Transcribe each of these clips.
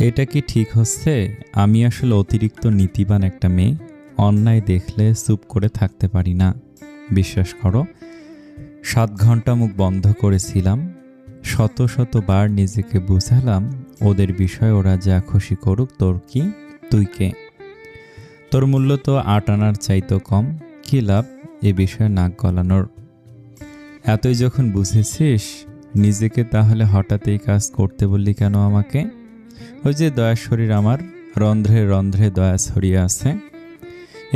এটা কি ঠিক হচ্ছে? আমি আসলে অতিরিক্ত নীতিবান একটা মেয়ে। অন্যায় দেখলে চুপ করে থাকতে পারি না। বিশ্বাস করো, ৭ ঘন্টা মুখ বন্ধ করেছিলাম। শত শতবার নিজেকে বুঝালাম, ওদের বিষয়ে ওরা যা খুশি করুক, তোর কি? তুই কে? তোর মূল্য তো ৮ আনার চাইতেও কম। কি লাভ এ বিষয়ে নাক গলানোর? এতই যখন বুঝেছিস নিজেকে, তাহলে হঠাৎ এই কাজ করতে বললি কেন আমাকে? ওই যে দয়া শরীর আমার, রন্ধ্রে রন্ধ্রে দয়া ছড়িয়ে আছে।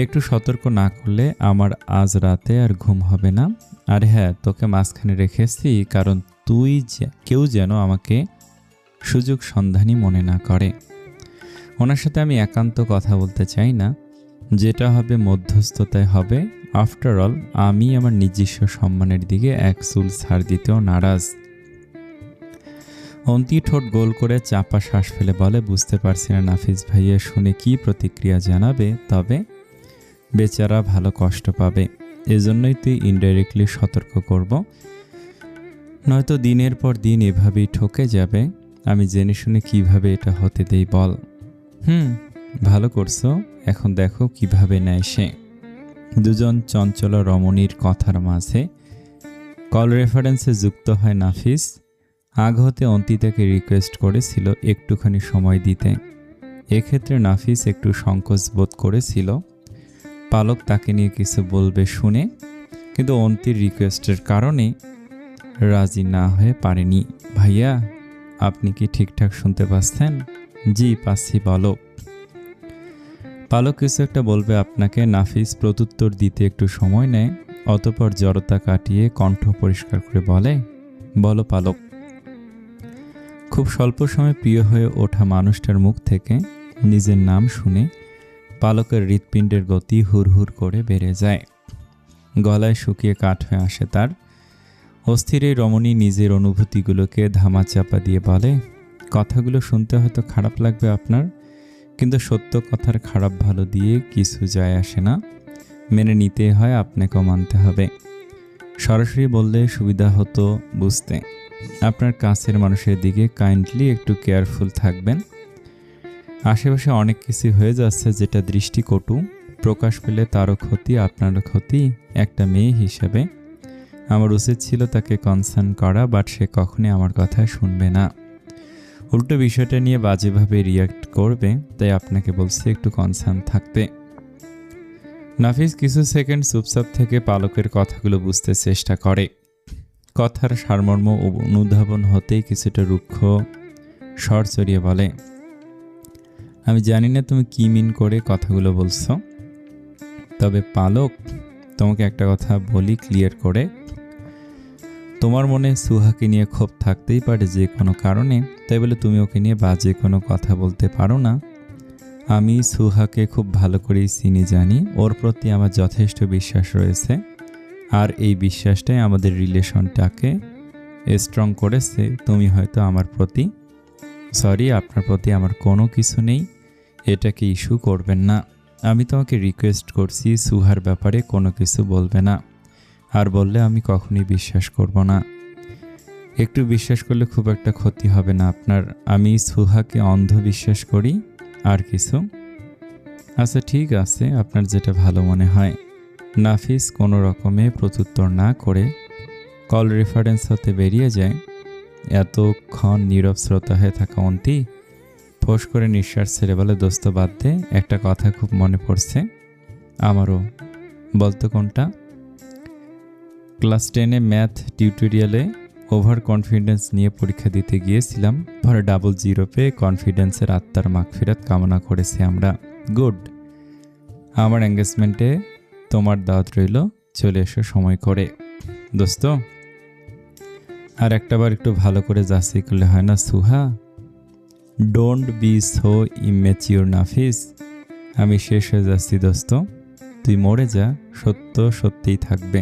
একটু সতর্ক না করলে আমার আজ রাতে আর ঘুম হবে না। আর হ্যাঁ, তোকে মাঝখানে রেখেছি কারণ কেউ যেন আমাকে সুযোগ সন্ধানী মনে না করে। ওনার সাথে আমি একান্ত কথা বলতে চাই না। যেটা হবে মধ্যস্থতায় হবে। আফটার অল, আমি আমার নিজস্ব সম্মানের দিকে এক চুল ছাড় দিতেও নারাজ। অন্তি ঠোঁট গোল করে চাপা শ্বাস ফেলে বলে, বুঝতে পারছি না নাফিস ভাইয়া শুনে কি প্রতিক্রিয়া জানাবে, তবে বেচারা ভালো কষ্ট পাবে। এজন্যই তুই ইনডাইরেক্টলি সতর্ক করব, নয়তো দিনের পর দিন এভাবেই ঠকে যাবে। আমি জেনে শুনে কিভাবে এটা হতে দেই বল? ভালো করছো, এখন দেখো কিভাবে নেয় সে। দুজন চঞ্চল রমণীর কথার মাঝে কল রেফারেন্সে যুক্ত হয় নাফিস। আগ হতে অন্তি তাকে রিকোয়েস্ট করেছিল একটুখানি সময় দিতে। এক্ষেত্রে নাফিস একটু সংকোচ বোধ করেছিল পালক তাকে নিয়ে কিছু বলবে শুনে, কিন্তু অন্তির রিকোয়েস্টের কারণে রাজি না হয়ে পারেনি। ভাইয়া, আপনি কি ঠিকঠাক শুনতে পাচ্ছেন? জি পাচ্ছি, বলো। পালক কিছু একটা বলবে আপনাকে। নাফিস প্রত্যুত্তর দিতে একটু সময় নেয়, অতঃপর জড়তা কাটিয়ে কণ্ঠ পরিষ্কার করে বলে, বলো পালক। খুব স্বল্প সময় প্রিয় হয়ে ওঠা মানুষটার মুখ থেকে নিজের নাম শুনে পালকের হৃৎপিণ্ডের গতি হুড়হুড় করে বেড়ে যায়। গলায় শুকিয়ে কাঠ হয়ে আসে তার। অস্থির এই রমণী নিজের অনুভূতিগুলোকে ধামাচাপা দিয়ে বলে, কথাগুলো শুনতে হয়তো খারাপ লাগবে আপনার, কিন্তু সত্য কথার খারাপ ভালো দিয়ে কিছু যায় আসে না। মেনে নিতে হয়, আপনাকেও মানতে হবে। সরাসরি বললে সুবিধা হতো বুঝতে। আপনার কাছের মানুষের দিকে কাইন্ডলি একটু কেয়ারফুল থাকবেন। আশেপাশে অনেক কিছু হয়ে যাচ্ছে যেটা দৃষ্টিকটু। প্রকাশ পেলে তারও ক্ষতি, আপনারও ক্ষতি। একটা মেয়ে হিসেবে আমার উচিত ছিল তাকে কনসার্ন করা, বাট সে কখনই আমার কথা শুনবে না। উল্টো বিষয়টা নিয়ে বাজেভাবে রিয়াক্ট করবে, তাই আপনাকে বলছি একটু কনসার্ন থাকতে। নাফিস কিছু সেকেন্ড চুপচাপ থেকে পালকের কথাগুলো বুঝতে চেষ্টা করে। কথার সারমর্ম অনুধাবন হতেই কিছুটা রুক্ষ স্বর চড়িয়ে বলে, আমি জানি না তুমি কি মিন করে কথাগুলো বলছো, তবে পালক, তোমাকে একটা কথা বলি ক্লিয়ার করে। তোমার মনে সুহাকে নিয়ে ক্ষোভ থাকতেই পারে যে কোনো কারণে, তাই বলে তুমি ওকে নিয়ে বাজে কোনো কথা বলতে পারো না। আমি সুহাকে খুব ভালো করেই চিনি, জানি ওর প্রতি আমার যথেষ্ট বিশ্বাস রয়েছে, আর এই বিশ্বাসটাই আমাদের রিলেশনটাকে স্ট্রং করেছে। তুমি হয়তো আমার প্রতি, আপনার প্রতি আমার কোনো কিছু নেই, এটাকে ইস্যু করবেন না। আমি তোমাকে রিকোয়েস্ট করছি সুহার ব্যাপারে কোনো কিছু বলবে না, আর বললে আমি কখনোই বিশ্বাস করব না। একটু বিশ্বাস করলে খুব একটা ক্ষতি হবে না আপনার। আমি সুহাকে অন্ধবিশ্বাস করি, আর কিছু? আচ্ছা ঠিক আছে, আপনার যেটা ভালো মনে হয়। নাফিস কোনো রকমে প্রত্যুত্তর না করে কল রেফারেন্স হতে বেরিয়ে যায়। এতক্ষণ নীরব শ্রোতা হয়ে থাকা অন্তি ফোঁস করে নিঃশ্বাস ছেড়ে বলে, দোস্ত বাদ দে, একটা কথা খুব মনে পড়ছে আমারও। বলতো কোনটা? ক্লাস 10-এ ম্যাথ টিউটোরিয়ালে ওভার কনফিডেন্স নিয়ে পরীক্ষা দিতে গিয়েছিলাম, পরে 00 পেয়ে কনফিডেন্সের আত্মার মাগফিরাত কামনা করেছি আমরা। গুড। আমার এঙ্গেজমেন্টে তোমার দাওয়াত রইল, চলে এসো সময় করে। দোস্ত, আর একটাবার একটু ভালো করে যাচাই করলে হয় না সুহা? ডোন্ট বি সো ইম্যাচিওর নাফিস। আমি শেষ হয়ে যাচ্ছি দোস্ত, তুই মরে যা, সত্য সত্যিই থাকবে।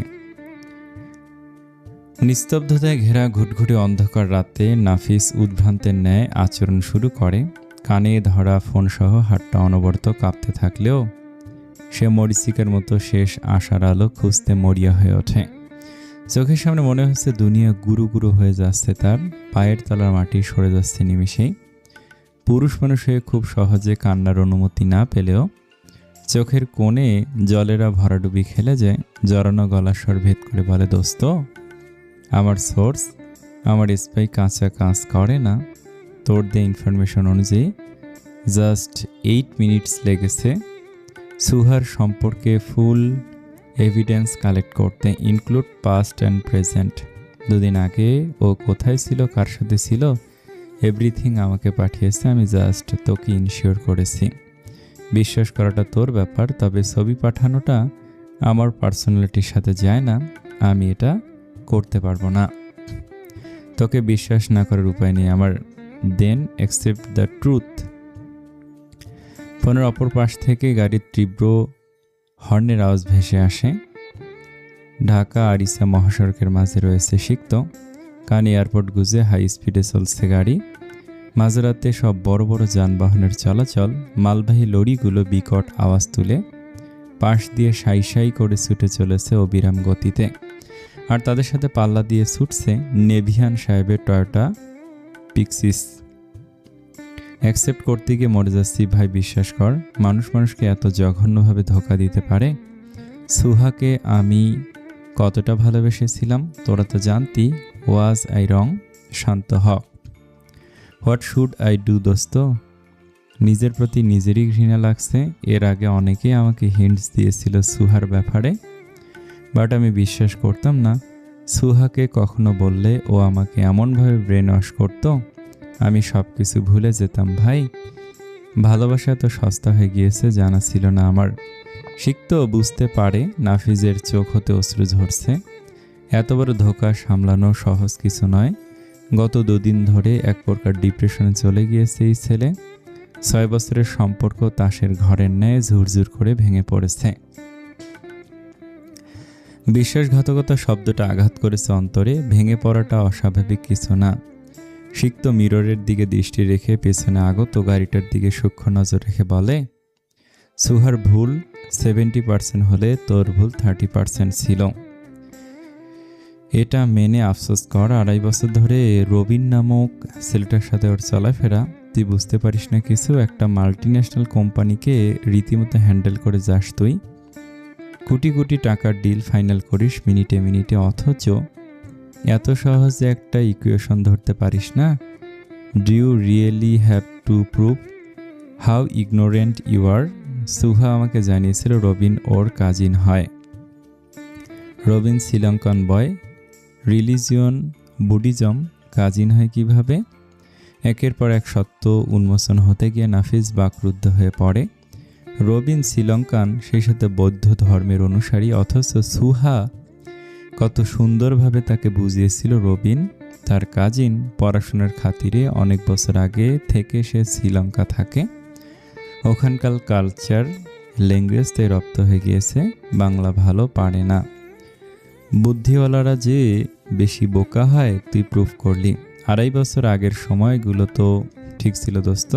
নিস্তব্ধতায় ঘেরা ঘুটঘুটে অন্ধকার রাতে নাফিস উদ্ভ্রান্তের ন্যায় আচরণ শুরু করে। কানে ধরা ফোনসহ হাতটা অনবরত কাঁপতে থাকলেও সে মরিচিকার মতো শেষ আশার আলো খুঁজতে মরিয়া হয়ে ওঠে। চোখের সামনে মনে হচ্ছে দুনিয়া গুরু গুরু হয়ে যাচ্ছে, তার পায়ের তলার মাটি সরে যাচ্ছে নিমিষেই। পুরুষ মানুষ হয়ে খুব সহজে কান্নার অনুমতি না পেলেও চোখের কোণে জলেরা ভরাডুবি খেলে যায়। জড়ানো গলার স্বর ভেদ করে বলে, দোস্ত, আমার সোর্স, আমার স্পাই কাঁচা কাজ করে না। তোর দেয়া ইনফরমেশন অনুযায়ী জাস্ট 8 মিনিটস লেগেছে সুহার সম্পর্কে ফুল এভিডেন্স কালেক্ট করতে, ইনক্লুড পাস্ট অ্যান্ড প্রেজেন্ট। 2 দিন আগে ও কোথায় ছিল, কার সাথে ছিল, এভরিথিং আমাকে পাঠিয়েছে। আমি জাস্ট তোকে ইনশিওর করেছি। বিশ্বাস করাটা তোর ব্যাপার, তবে ছবি পাঠানোটা আমার পার্সোনালিটির সাথে যায় না। আমি এটা করতে পারবো না। তোকে বিশ্বাস না করার উপায় নেই আমার। দেন অ্যাকসেপ্ট দ্য ট্রুথ। ফোনের অপর পাশ থেকে গাড়ির তীব্র হর্নের আওয়াজ ভেসে আসে। ঢাকা আরিসা মহাসড়কের মাঝে রয়েছে সিক্ত। কান এয়ারপোর্ট গুজে হাই স্পিডে চলছে গাড়ি। মাঝরাতে সব বড় বড় যানবাহনের চলাচল। মালবাহী লরিগুলো বিকট আওয়াজ তুলে পাশ দিয়ে সাই সাই করে ছুটে চলেছে অবিরাম গতিতে। আর তাদের সাথে পাল্লা দিয়ে ছুটছে নেভিয়ান সাহেবের টয়োটা পিক্সিস। অ্যাকসেপ্ট করতে গিয়ে মরে যাচ্ছি ভাই, বিশ্বাস কর। মানুষ মানুষকে এত জঘন্যভাবে ধোঁকা দিতে পারে। সুহাকে আমি কতটা ভালোবেসেছিলাম তোরা তো জানতি। ওয়াজ আই রং? শান্ত হ। হোয়াট শুড আই ডু দোস্ত? নিজের প্রতি নিজেরই ঘৃণা লাগছে। এর আগে অনেকেই আমাকে হিন্টস দিয়েছিল সুহার ব্যাপারে, বাট আমি বিশ্বাস করতাম না। সুহাকে কখনো বললে ও আমাকে এমনভাবে ব্রেন ওয়াশ করতো, আমি সব কিছু ভুলে যেতাম ভাই। ভালোবাসা তো সস্তা হয়ে গিয়েছে, জানা ছিল না আমার। সিক্ত বুঝতে পারে নাফিজের চোখ হতে অশ্রু ঝরছে। এত বড় ধোঁকা সামলানো সহজ কিছু নয়। গত 2 দিন ধরে এক প্রকার ডিপ্রেশনে চলে গিয়েছে এই ছেলে। 6 বছরের সম্পর্ক তাসের ঘরের ন্যায় ঝুরঝুর করে ভেঙে পড়েছে। বিশ্বাসঘাতকতা শব্দটা আঘাত করেছে অন্তরে। ভেঙে পড়াটা অস্বাভাবিক কিছু না। সিক্ত মিররের দিকে দৃষ্টি রেখে পেছনে আগত গাড়িটার দিকে সূক্ষ্ম নজর রেখে বলে, সুহার ভুল 70% হলে তোর ভুল 30% ছিল। এটা মেনে আফসোস কর। 2.5 বছর ধরে রবিন নামক ছেলেটার সাথে ওর চলাফেরা। তুই বুঝতে পারিস না কিছু। একটা মাল্টিন্যাশনাল কোম্পানিকে রীতিমতো হ্যান্ডেল করে যাস তুই। কোটি কোটি টাকার ডিল ফাইনাল করিস মিনিটে মিনিটে, অথচ এত সহজে একটা ইকুয়েশন ধরতে পারিস না। Do you really have to prove how ignorant you are? Suha আমাকে জানিয়েছিল রবিন ওর কাজিন হয়। Robin Sri Lankan boy, religion Buddhism, cousin হয় কিভাবে? একের পর এক সত্য উন্মোচন হতে গিয়ে নাফিজ বাকরুদ্ধ হয়ে পড়ে। রবিন শ্রীলঙ্কান, সেই সাথে বৌদ্ধ ধর্মের অনুসারী, অথচ সুহা কত সুন্দরভাবে তাকে বুঝিয়েছিল রবিন তার কাজিন। পড়াশোনার খাতিরে অনেক বছর আগে থেকে সে শ্রীলঙ্কা থাকে। ওখানকার কালচার ল্যাঙ্গুয়েজ তাই রপ্ত হয়ে গিয়েছে। বাংলা ভালো পারে না। বুদ্ধিওয়ালারা যে বেশি বোকা হয় তুই প্রুফ করলি। 2.5 বছর আগের সময়গুলো তো ঠিক ছিল দোস্ত।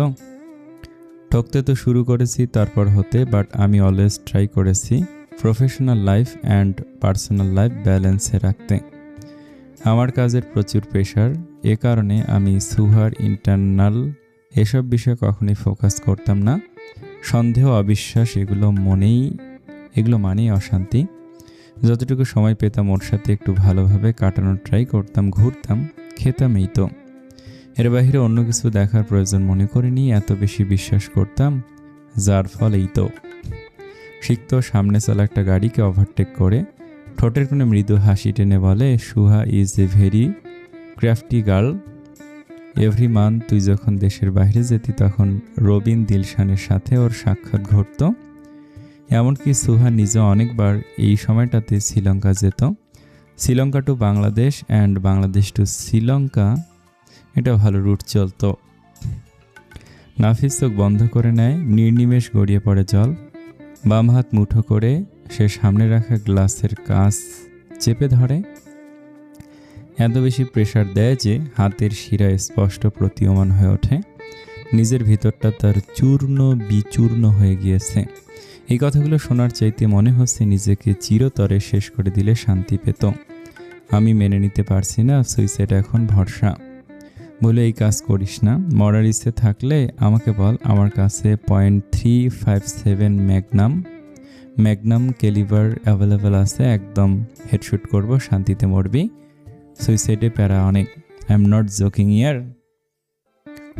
ঠকতে তো শুরু করেছি তারপর হতে, বাট আমি অলওয়েজ ট্রাই করেছি professional life and personal life ব্যালেন্সে রাখতে। আমার কাজের প্রচুর প্রেশার, এ কারণে আমি সুহার ইন্টারনাল এসব বিষয়ে কখনোই ফোকাস করতাম না। সন্দেহ, অবিশ্বাস এগুলো মানেই অশান্তি। যতটুকু সময় পেতাম ওর সাথে একটু ভালোভাবে কাটানোর ট্রাই করতাম, ঘুরতাম, খেতাম, এই তো। এর বাইরে অন্য কিছু দেখার প্রয়োজন মনে করিনি। এত বেশি বিশ্বাস করতাম, যার ফল এই তো। সিক্ত সামনে চলা একটা গাড়িকে ওভারটেক করে ঠোঁটের কোণে মৃদু হাসি টেনে বলে, Suha is a very crafty girl. Every month তুই যখন দেশের বাইরে যেতি তখন রবিন দিলশানের সাথে ওর সাক্ষাৎ ঘটত। এমনকি সুহা নিজে অনেকবার এই সময়টাতে শ্রীলঙ্কা যেত। Sri Lanka to Bangladesh and Bangladesh to Sri Lanka, এটা ভালো রুট চলত। নাফিস চোখ বন্ধ করে নেয়। নির্নিমেষ গড়িয়ে পড়ে জল। বাম হাত মুঠো করে সে সামনে রাখা গ্লাসের কাঁচ চেপে ধরে। এত বেশি প্রেসার দেয় যে হাতের শিরা স্পষ্ট প্রতীয়মান হয়ে ওঠে। নিজের ভিতরটা তার চূর্ণ বিচূর্ণ হয়ে গিয়েছে। এই কথাগুলো শোনার চাইতে মনে হচ্ছে নিজেকে চিরতরে শেষ করে দিলে শান্তি পেত। আমি মেনে নিতে পারছি না, সুইসাইড এখন ভরসা। বলে এই কাজ করিস না, মরার ইচ্ছে থাকলে আমাকে বল, আমার কাছে .357 ম্যাগনাম ক্যালিবার অ্যাভেলেবেল আছে, একদম হেডশুট করব, শান্তিতে মরবি, সুইসাইডে প্যারা অনেক। I am not joking year.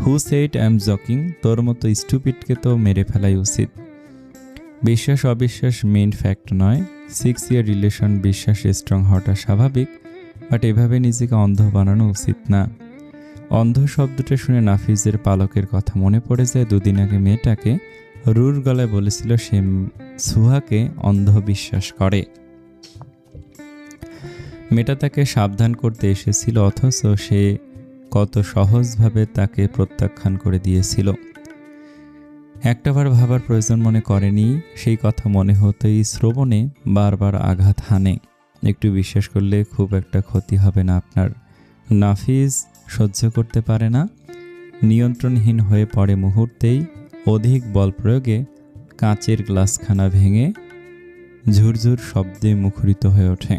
Who said I am joking? তোর মতো স্টুপিডকে তো মেরে ফেলাই উচিত। বিশ্বাস অবিশ্বাস মেইন ফ্যাক্ট নয়, 6 ইয়ার রিলেশন, বিশ্বাস স্ট্রং হওয়াটা স্বাভাবিক, বাট এভাবে নিজেকে অন্ধ বানানো উচিত না। অন্ধ শব্দটা শুনে নাফিজের পালকের কথা মনে পড়ে যায়। দুদিন আগে মেয়েটাকে রুর গলায় বলেছিল সে সুহাকে অন্ধ বিশ্বাস করে। মেয়েটা তাকে সাবধান করতে এসেছিল, অথচ সে কত সহজভাবে তাকে প্রত্যাখ্যান করে দিয়েছিল। একটাবার ভাবার প্রয়োজন মনে করেনি, সেই কথা মনে হতেই শ্রবণে বারবার আঘাত হানে। একটু বিশ্বাস করলে খুব একটা ক্ষতি হবে না আপনার। নাফিজ সহ্য করতে পারে না, নিয়ন্ত্রণহীন হয়ে পড়ে মুহূর্তেই। অধিক বল প্রয়োগে কাঁচের গ্লাসখানা ভেঙে ঝুরঝুর শব্দে মুখরিত হয়ে ওঠে।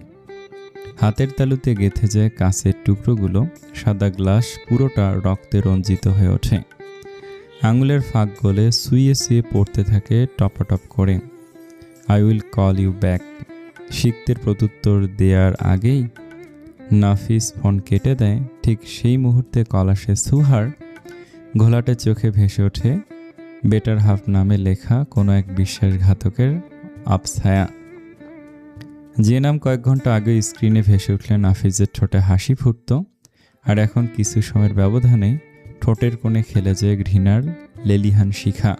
হাতের তালুতে গেঁথে যায় কাঁচের টুকরোগুলো, সাদা গ্লাস পুরোটা রক্তে রঞ্জিত হয়ে ওঠে। আঙুলের ফাঁক গলে শুয়ে শুয়ে পড়তে থাকে টপাটপ করে। I will call you back. শিখতের প্রত্যুত্তর দেওয়ার আগেই নাফিস ফোন কেটে দেয়। ঠিক সেই মুহূর্তে কল আসে সুহার। ঘোলাটে চোখে ভেসে ওঠে বেটার হাফ নামে লেখা কোনো এক বিশ্বাসঘাতকের আবছায়া। যে নাম কয়েক ঘন্টা আগে স্ক্রিনে ভেসে উঠলে নাফিজের ঠোঁটে হাসি ফুটত, আর এখন কিছু সময়ের ব্যবধানে ঠোঁটের কোণে খেলে যায় ঘৃণার লেলিহান শিখা।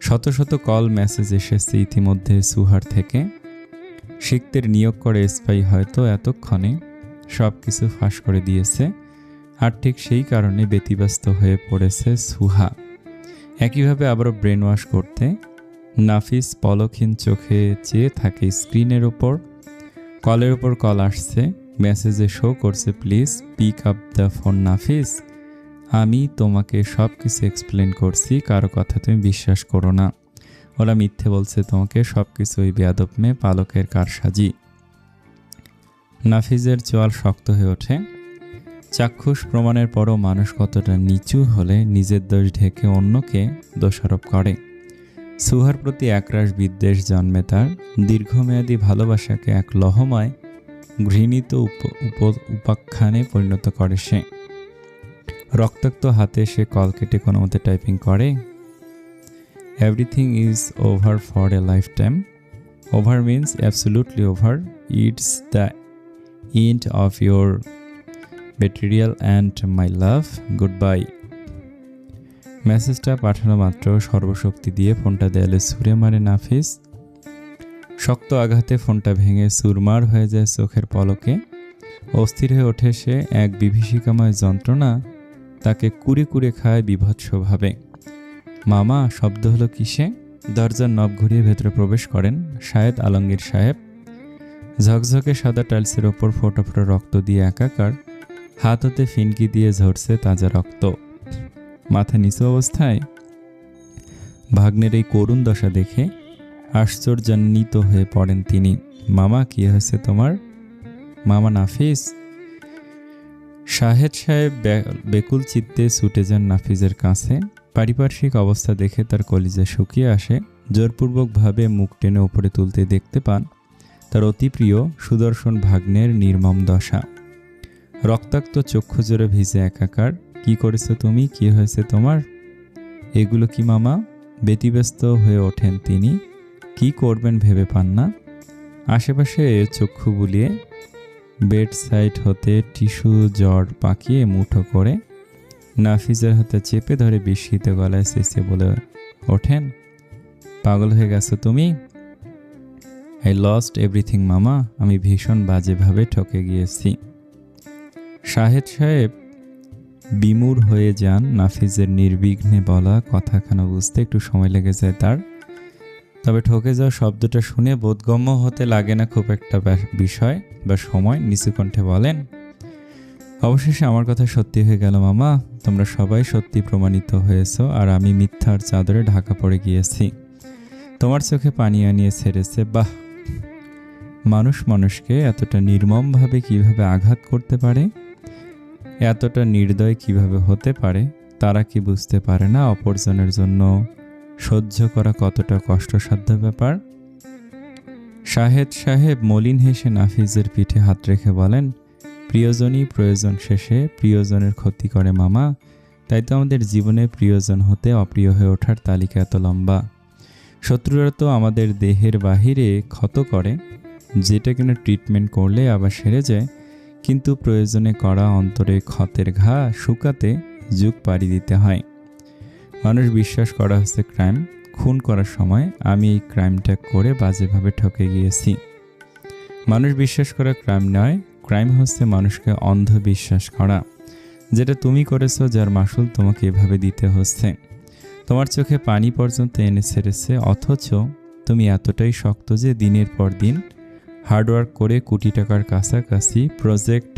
শত শত কল মেসেজ এসেছে ইতিমধ্যে সুহার থেকে। শিখতের নিয়োগ করে স্পাই হয়তো এতক্ষণে সব কিছু ফাঁস করে দিয়েছে, আর ঠিক সেই কারণে ব্যতিব্যস্ত হয়ে পড়েছে সুহা। একইভাবে আবারও ব্রেন ওয়াশ করতে নাফিস পলকহীন চোখে চেয়ে থাকে স্ক্রিনের ওপর। কলের ওপর কল আসছে, মেসেজে শো করছে please pick up the phone Nafis. আমি তোমাকে সব কিছু এক্সপ্লেন করছি, কারো কথা তুমি বিশ্বাস করো না। ওরা মিথ্যে বলছে তোমাকে, সব কিছু ওই বেয়াদব মেয়ে পালকের কারসাজি। নাফিজের চোয়াল শক্ত হয়ে ওঠে। চাক্ষুষ প্রমাণের পরও মানুষ কতটা নিচু হলে নিজের দোষ ঢেকে অন্যকে দোষারোপ করে। সুহার প্রতি একরাশ বিদ্বেষ জন্মে তার। দীর্ঘমেয়াদী ভালোবাসাকে এক লহমায় ঘৃণিত উপাখ্যানে পরিণত করে সে। রক্তাক্ত হাতে সে কল কেটে কোনো মতে টাইপিং করে, everything is over for a lifetime. Over means absolutely over. It's the end of your betrayal and my love, goodbye. মেসেজটা পাঠানো মাত্র সর্বশক্তি দিয়ে ফোনটা দেয়ালে ছুঁড়ে মারে নাফিস। শক্ত আঘাতে ফোনটা ভেঙে চুরমার হয়ে যায় চোখের পলকে। অস্থির হয়ে ওঠে সে। এক বিভীষিকাময় যন্ত্রণা তাকে কুড়ে কুড়ে খায় বিভৎসভাবে। মামা, শব্দ হলো কিসে? দরজার নব ঘুরিয়ে ভেতরে প্রবেশ করেন শাহেদ আলমগীর সাহেব। ঝকঝকে সাদা টাইলসের ওপর ফোঁটা ফোঁটা রক্ত দিয়ে একাকার। হাত হতে ফিনকি দিয়ে ঝরছে তাজা রক্ত। মাথা নিচু অবস্থায় ভাগ্নের এই করুণ দশা দেখে আশ্চর্যান্বিত হয়ে পড়েন তিনি। মামা, কি হয়েছে তোমার? মামা নাফিস। শাহেদ সাহেব বেকুল চিত্তে ছুটে যান নাফিজের কাছে। পারিপার্শ্বিক অবস্থা দেখে তার কলিজা শুকিয়ে আসে। জোরপূর্বকভাবে মুখ টেনে উপরে তুলতে দেখতে পান তার অতি প্রিয় সুদর্শন ভাগ্নের নির্মম দশা। রক্তাক্ত চক্ষু জোরে ভিজে একাকার। কি করেছো তুমি? কি হয়েছে তোমার? এগুলো কি মামা? ব্যতিব্যস্ত হয়ে ওঠেন তিনি। কি করবেন ভেবে পান না। আশেপাশে চক্ষু বুলিয়ে বেড সাইড হতে টিস্যু জড় পাকিয়ে মুঠো করে নাফিজের হাতে চেপে ধরে বিস্মিত গলায় চেঁচিয়ে বলে ওঠেন, পাগল হয়ে গেছো তুমি? আই লস্ট এভরিথিং মামা। আমি ভীষণ বাজেভাবে ঠকে গিয়েছি। শাহেদ সাহেব বিমূঢ় হয়ে যান। নাফিজের নির্বিঘ্নে বলা কথাখানা বুঝতে একটু সময় লেগে যায় তার। তবে ঠকে যাওয়া শব্দটা শুনে বোধগম্য হতে লাগে না খুব একটা বিষয় বা সময়। নিচু কণ্ঠে বলেন, অবশেষে আমার কথা সত্যি হয়ে গেল মামা। তোমরা সবাই সত্যি প্রমাণিত হয়েছ, আর আমি মিথ্যার চাদরে ঢাকা পড়ে গিয়েছি। তোমার চোখে পানি আনিয়ে ছেড়েছে। বাহ, মানুষ মানুষকে এতটা নির্মমভাবে কিভাবে আঘাত করতে পারে? এতটা নির্দয় কিভাবে হতে পারে? তারা কি বুঝতে পারে না অপরজনের জন্য সহ্য করা কতটা কষ্টসাধ্য ব্যাপার? শাহেদ সাহেব মলিন হেসে নাফিজের পিঠে হাত রেখে বলেন, প্রিয়জনই প্রয়োজন শেষে প্রিয়জনের ক্ষতি করে মামা। তাই তো আমাদের জীবনে প্রিয়জন হতে অপ্রিয় হয়ে ওঠার তালিকা এত লম্বা। শত্রুরা তো আমাদের দেহের বাহিরে ক্ষত করে, যেটা কিনা ট্রিটমেন্ট করলে আবার সেরে যায়, কিন্তু প্রয়োজনে করা অন্তরে ক্ষতের ঘা শুকাতে যুগ পাড়ি দিতে হয়। মানুষ বিশ্বাস করা হচ্ছে ক্রাইম। খুন করার সময় আমি এই ক্রাইমটা করে বাজেভাবে ঠকে গিয়েছি। মানুষ বিশ্বাস করা ক্রাইম নয়, ক্রাইম হচ্ছে মানুষকে অন্ধ বিশ্বাস করা, যেটা তুমি করেছো, যার মাসুল তোমাকে এভাবে দিতে হচ্ছে। তোমার চোখে পানি পর্যন্ত এনে ছেড়েছে, অথচ তুমি এতটাই শক্ত যে দিনের পর দিন হার্ডওয়ার্ক করে কোটি টাকার কাছাকাছি প্রজেক্ট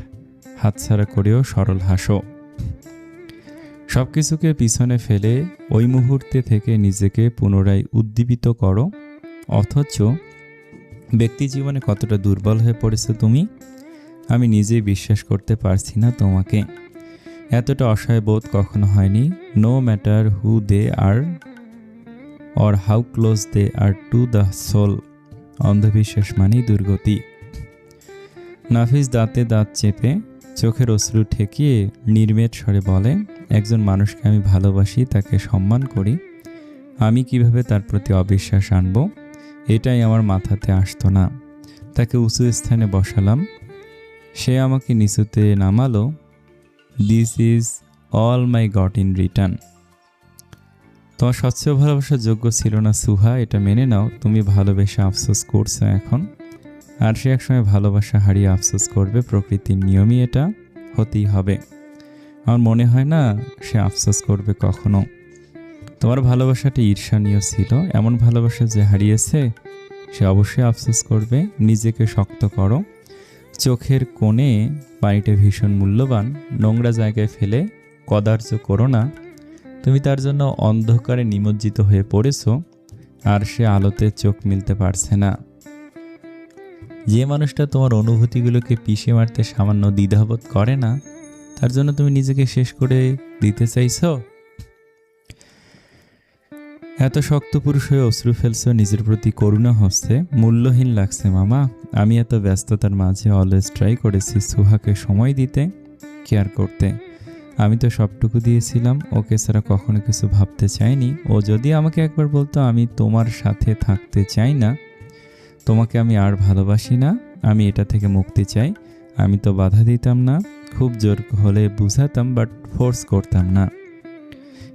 হাতছাড়া করেও সরল হাসো। সব কিছুকে পিছনে ফেলে ওই মুহূর্তে থেকে নিজেকে পুনরায় উদ্দীপিত করো, অথচ ব্যক্তি জীবনে কতটা দুর্বল হয়ে পড়েছো তুমি। আমি নিজেই বিশ্বাস করতে পারছি না তোমাকে। এতটা অসহায় বোধ কখনো হয়নি। No matter who they are or how close they are to the soul. অন্ধবিশ্বাস মানেই দুর্গতি। নাফিজ দাঁতে দাঁত চেপে চোখের অশ্রু ঠেকিয়ে নির্মেদ স্বরে বলে, একজন মানুষকে আমি ভালোবাসি, তাকে সম্মান করি, আমি কিভাবে তার প্রতি অবিশ্বাস আনব, এটাই আমার মাথাতে আসতো না। তাকে উঁচু স্থানে বসালাম, সে আমাকে নিচুতে নামালো। This is all my got in return. তোমার স্বচ্ছ ভালোবাসার যোগ্য ছিল না সুহা, এটা মেনে নাও। তুমি ভালোবেসে আফসোস করছো এখন, আর সে একসময় ভালোবাসা হারিয়ে আফসোস করবে। প্রকৃতির নিয়মই এটা, হতেই হবে। আমার মনে হয় না সে আফসোস করবে কখনো। তোমার ভালোবাসাটা ঈর্ষণীয় ছিল, এমন ভালোবাসা যে হারিয়েছে সে অবশ্যই আফসোস করবে। নিজেকে শক্ত করো। চোখের কোণে পানিটা ভীষণ মূল্যবান, নোংরা জায়গায় ফেলে কদার্য করো না। তুমি তার জন্য অন্ধকারে নিমজ্জিত হয়ে পড়েছো, আর সে আলোতে চোখ মিলতে পারছে না। যে মানুষটা তোমার অনুভূতিগুলোকে পিষে মারতে সামান্য দ্বিধাবোধ করে না, তার জন্য তুমি নিজেকে শেষ করে দিতে চাইছো। এত শক্ত পুরুষ হয়ে অশ্রু ফেলছো, নিজের প্রতি করুণা হচ্ছে। মূল্যহীন লাগছে মামা। আমি এত ব্যস্ততার মাঝে অলওয়েজ ট্রাই করেছি সুহাকে সময় দিতে, কেয়ার করতে। আমি তো সবটুকু দিয়েছিলাম, ওকে ছাড়া কখনো কিছু ভাবতে চাইনি। ও যদি আমাকে একবার বলতো আমি তোমার সাথে থাকতে চাই না, তোমাকে আমি আর ভালোবাসি না, আমি এটা থেকে মুক্তি চাই, আমি তো বাধা দিতাম না। খুব জোর হলে বুঝাতাম, বাট ফোর্স করতাম না।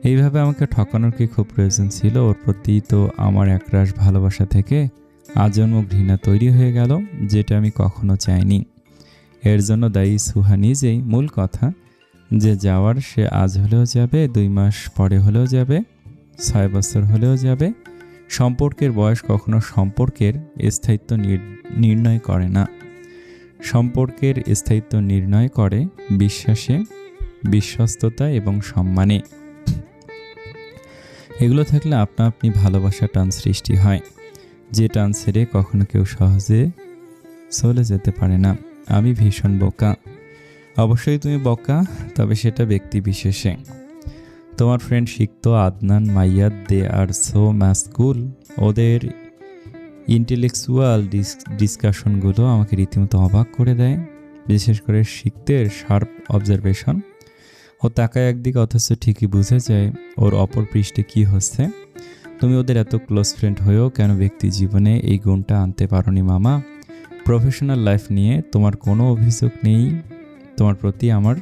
এইভাবে আমাকে ঠকানোর কি খুব প্রয়োজন ছিল? ওর প্রতি তো আমার একরাশ ভালোবাসা থেকে আজন্ম ঘৃণা তৈরি হয়ে গেল, যেটা আমি কখনো চাইনি। এর জন্য দায়ী সুহা নিজেই। মূল কথা, যে যাওয়ার সে আজ হলেও যাবে, 2 মাস পরে হলেও যাবে, 6 বছর হলেও যাবে। সম্পর্কের বয়স কখনো সম্পর্কের স্থায়িত্ব নির্ণয় করে না। সম্পর্কের স্থায়িত্ব নির্ণয় করে বিশ্বাসে, বিশ্বস্ততা এবং সম্মানে। এগুলো থাকলে আপনা আপনি ভালোবাসা টান সৃষ্টি হয়, যে টান ছেড়ে কখনো কেউ সহজে চলে যেতে পারে না। আমি ভীষণ বোকা। অবশ্যই তুমি বোকা, তবে সেটা ব্যক্তি বিশেষে। তোমার ফ্রেন্ড শিখত আদনান, মাইয়াদ, দে আর সো ম্যাসকুল। ওদের ইন্টেলেকচুয়াল ডিসকাশনগুলো আমাকে রীতিমতো অবাক করে দেয়, বিশেষ করে শিখতের শার্প অবজারভেশন। ও তাকায় একদিকে, অথচ ঠিকই বুঝে যায় ওর অপর পৃষ্ঠে কী হচ্ছে। তুমি ওদের এত ক্লোজ ফ্রেন্ড হয়েও কেন ব্যক্তি জীবনে এই গুণটা আনতে পারোনি মামা? প্রফেশনাল লাইফ নিয়ে তোমার কোনো অভিযোগ নেই তোমার প্রতি আমার।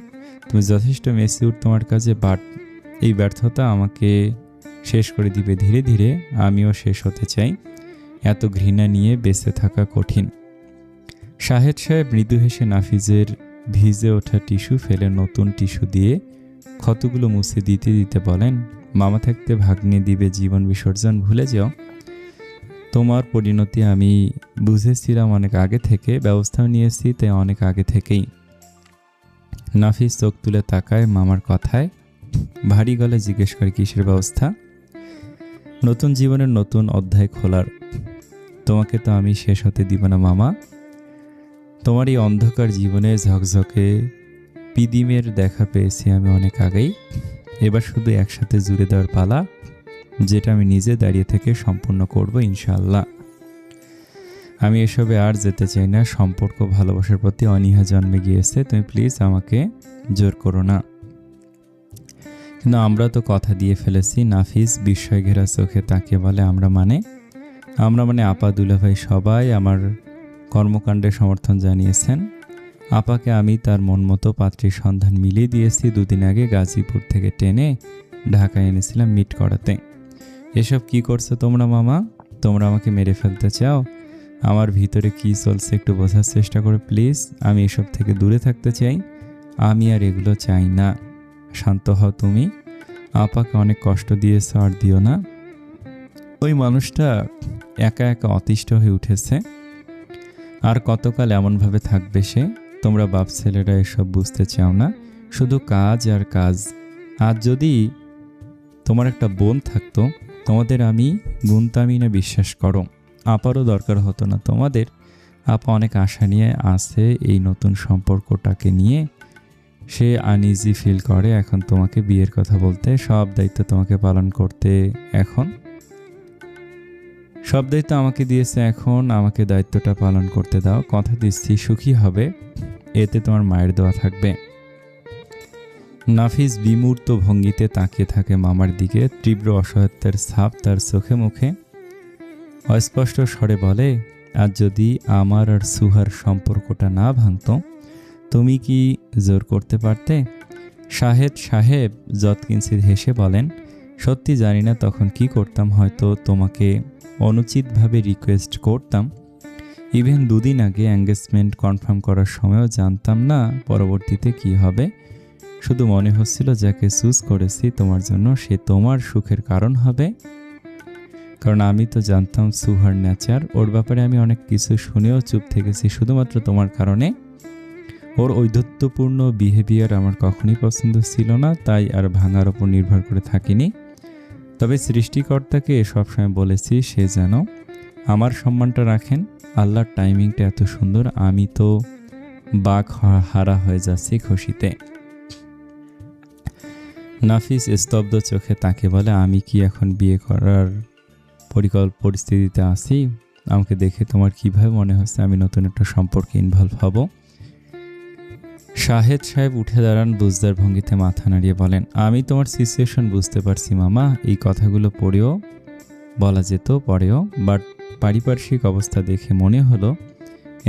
তুমি যথেষ্ট ম্যাচিউর তোমার কাজে, বাট এই ব্যর্থতা আমাকে শেষ করে দিবে ধীরে ধীরে। আমিও শেষ হতে চাই। এত ঘৃণা নিয়ে বেঁচে থাকা কঠিন। শাহেদ সাহেব মৃদু হেসে নাফিজের ভিজে ওঠা টিস্যু ফেলে নতুন টিস্যু দিয়ে ক্ষতগুলো মুছে দিতে দিতে বলেন, মামা থাকতে ভাগ্নে দিবে জীবন বিসর্জন, ভুলে যাও। তোমার পরিণতি আমি বুঝেছিলাম অনেক আগে থেকে, ব্যবস্থাও নিয়েছি তাই অনেক আগে থেকেই। নাফিজ চোখ তুলে তাকায় মামার কথায়, ভারী গলায় জিজ্ঞেস করে, কিসের ব্যবস্থা? নতুন জীবনের নতুন অধ্যায় খোলার। তোমাকে তো আমি শেষ হতে দিব না মামা। তোমার এই অন্ধকার জীবনে ঝকঝকে পিদিমের দেখা পেয়েছি আমি অনেক আগেই। এবার শুধু একসাথে জুড়ে দেওয়ার পালা, যেটা আমি নিজে দাঁড়িয়ে থেকে সম্পূর্ণ করব ইনশাআল্লাহ। আমি এসবে আর যেতে চাই না। সম্পর্ক ভালোবাসার প্রতি অনীহা জন্মে গিয়েছে, তুমি প্লিজ আমাকে জোর করো না। কিন্তু আমরা তো কথা দিয়ে ফেলেছি। নাফিস বিস্ময় ঘেরা চোখে তাকিয়ে বলে, আমরা মানে আপা দুলাভাই সবাই আমার কর্মকাণ্ডে সমর্থন জানিয়েছেন। আপাকে আমি তার মন মতো পাত্রীর সন্ধান মিলিয়ে দিয়েছি। 2 দিন আগে গাজীপুর থেকে টেনে ঢাকায় এনেছিলাম মিট করাতে। এসব কি করছো তোমরা মামা? তোমরা আমাকে মেরে ফেলতে চাও? আমার ভিতরে কি চলছে একটু বোঝার চেষ্টা করো প্লিজ। আমি এসব থেকে দূরে থাকতে চাই। আমি আর এগুলো চাই না। শান্ত হও তুমি। আপাকে অনেক কষ্ট দিয়েছ, আর দিও না। ওই মানুষটা একা একা অতিষ্ঠ হয়ে উঠেছে। আর কতকাল এমনভাবে থাকবে সে? তোমরা বাপ ছেলেরা এসব বুঝতে চাও না, শুধু কাজ আর কাজ। আজ যদি তোমার একটা বোন থাকতো, তোমাদের আমি গুনতামই না, বিশ্বাস করো। আপারও দরকার হতো না তোমাদের। আপা অনেক আশা নিয়ে আছে এই নতুন সম্পর্কটাকে নিয়ে। সে আনইজি ফিল করে এখন তোমাকে বিয়ের কথা বলতে। সব দায়িত্ব তোমাকে পালন করতে। এখন সব দায়িত্ব আমাকে দিয়েছে, এখন আমাকে দায়িত্বটা পালন করতে দাও। কথা দিচ্ছি সুখী হবে, এতে তোমার মায়ের দোয়া থাকবে। নাফিস বিমূর্ত ভঙ্গিতে তাকিয়ে থাকে মামার দিকে। তীব্র অসহায়ত্বের ছাপ তার চোখে মুখে। অস্পষ্ট স্বরে বলে, আজ যদি আমার আর সুহার সম্পর্কটা না ভাঙত, তুমি কি জোর করতে পারতে? শাহেদ সাহেব যৎকিঞ্চিৎ হেসে বলেন, সত্যি জানি না তখন কি করতাম। হয়তো তোমাকে অনুচিতভাবে রিকোয়েস্ট করতাম। ইভেন 2 দিন আগে এঙ্গেজমেন্ট কনফার্ম করার সময়ও জানতাম না পরবর্তীতে কি হবে। শুধু মনে হচ্ছিল যাকে চুজ করেছি তোমার জন্য, সে তোমার সুখের কারণ হবে। কারণ আমি তো জানতাম সুহার নেচার। ওর ব্যাপারে আমি অনেক কিছু শুনেও চুপ থেকেছি শুধুমাত্র তোমার কারণে। ওর ঔদ্ধত্যপূর্ণ বিহেভিয়ার আমার কখনই পছন্দ ছিল না, তাই আর ভাঙার ওপর নির্ভর করে থাকিনি। তবে সৃষ্টিকর্তাকে সবসময় বলেছি সে যেন আমার সম্মানটা রাখেন। আল্লাহর টাইমিংটা এত সুন্দর, আমি তো বাক হারা হয়ে যাচ্ছি খুশিতে। নাফিস স্তব্ধ চোখে তাকে বলে, আমি কি এখন বিয়ে করার পরিস্থিতিতে আছি? আমাকে দেখে তোমার কিভাবে মনে হচ্ছে আমি নতুন একটা সম্পর্কে ইনভলভ হব? শাহেদ সাহেব উঠে দাঁড়ান, বুঝদার ভঙ্গিতে মাথা নাড়িয়ে বলেন, আমি তোমার সিচুয়েশন বুঝতে পারছি মামা। এই কথাগুলো পরেও বলা যেত পরেও, বাট পারিপার্শ্বিক অবস্থা দেখে মনে হলো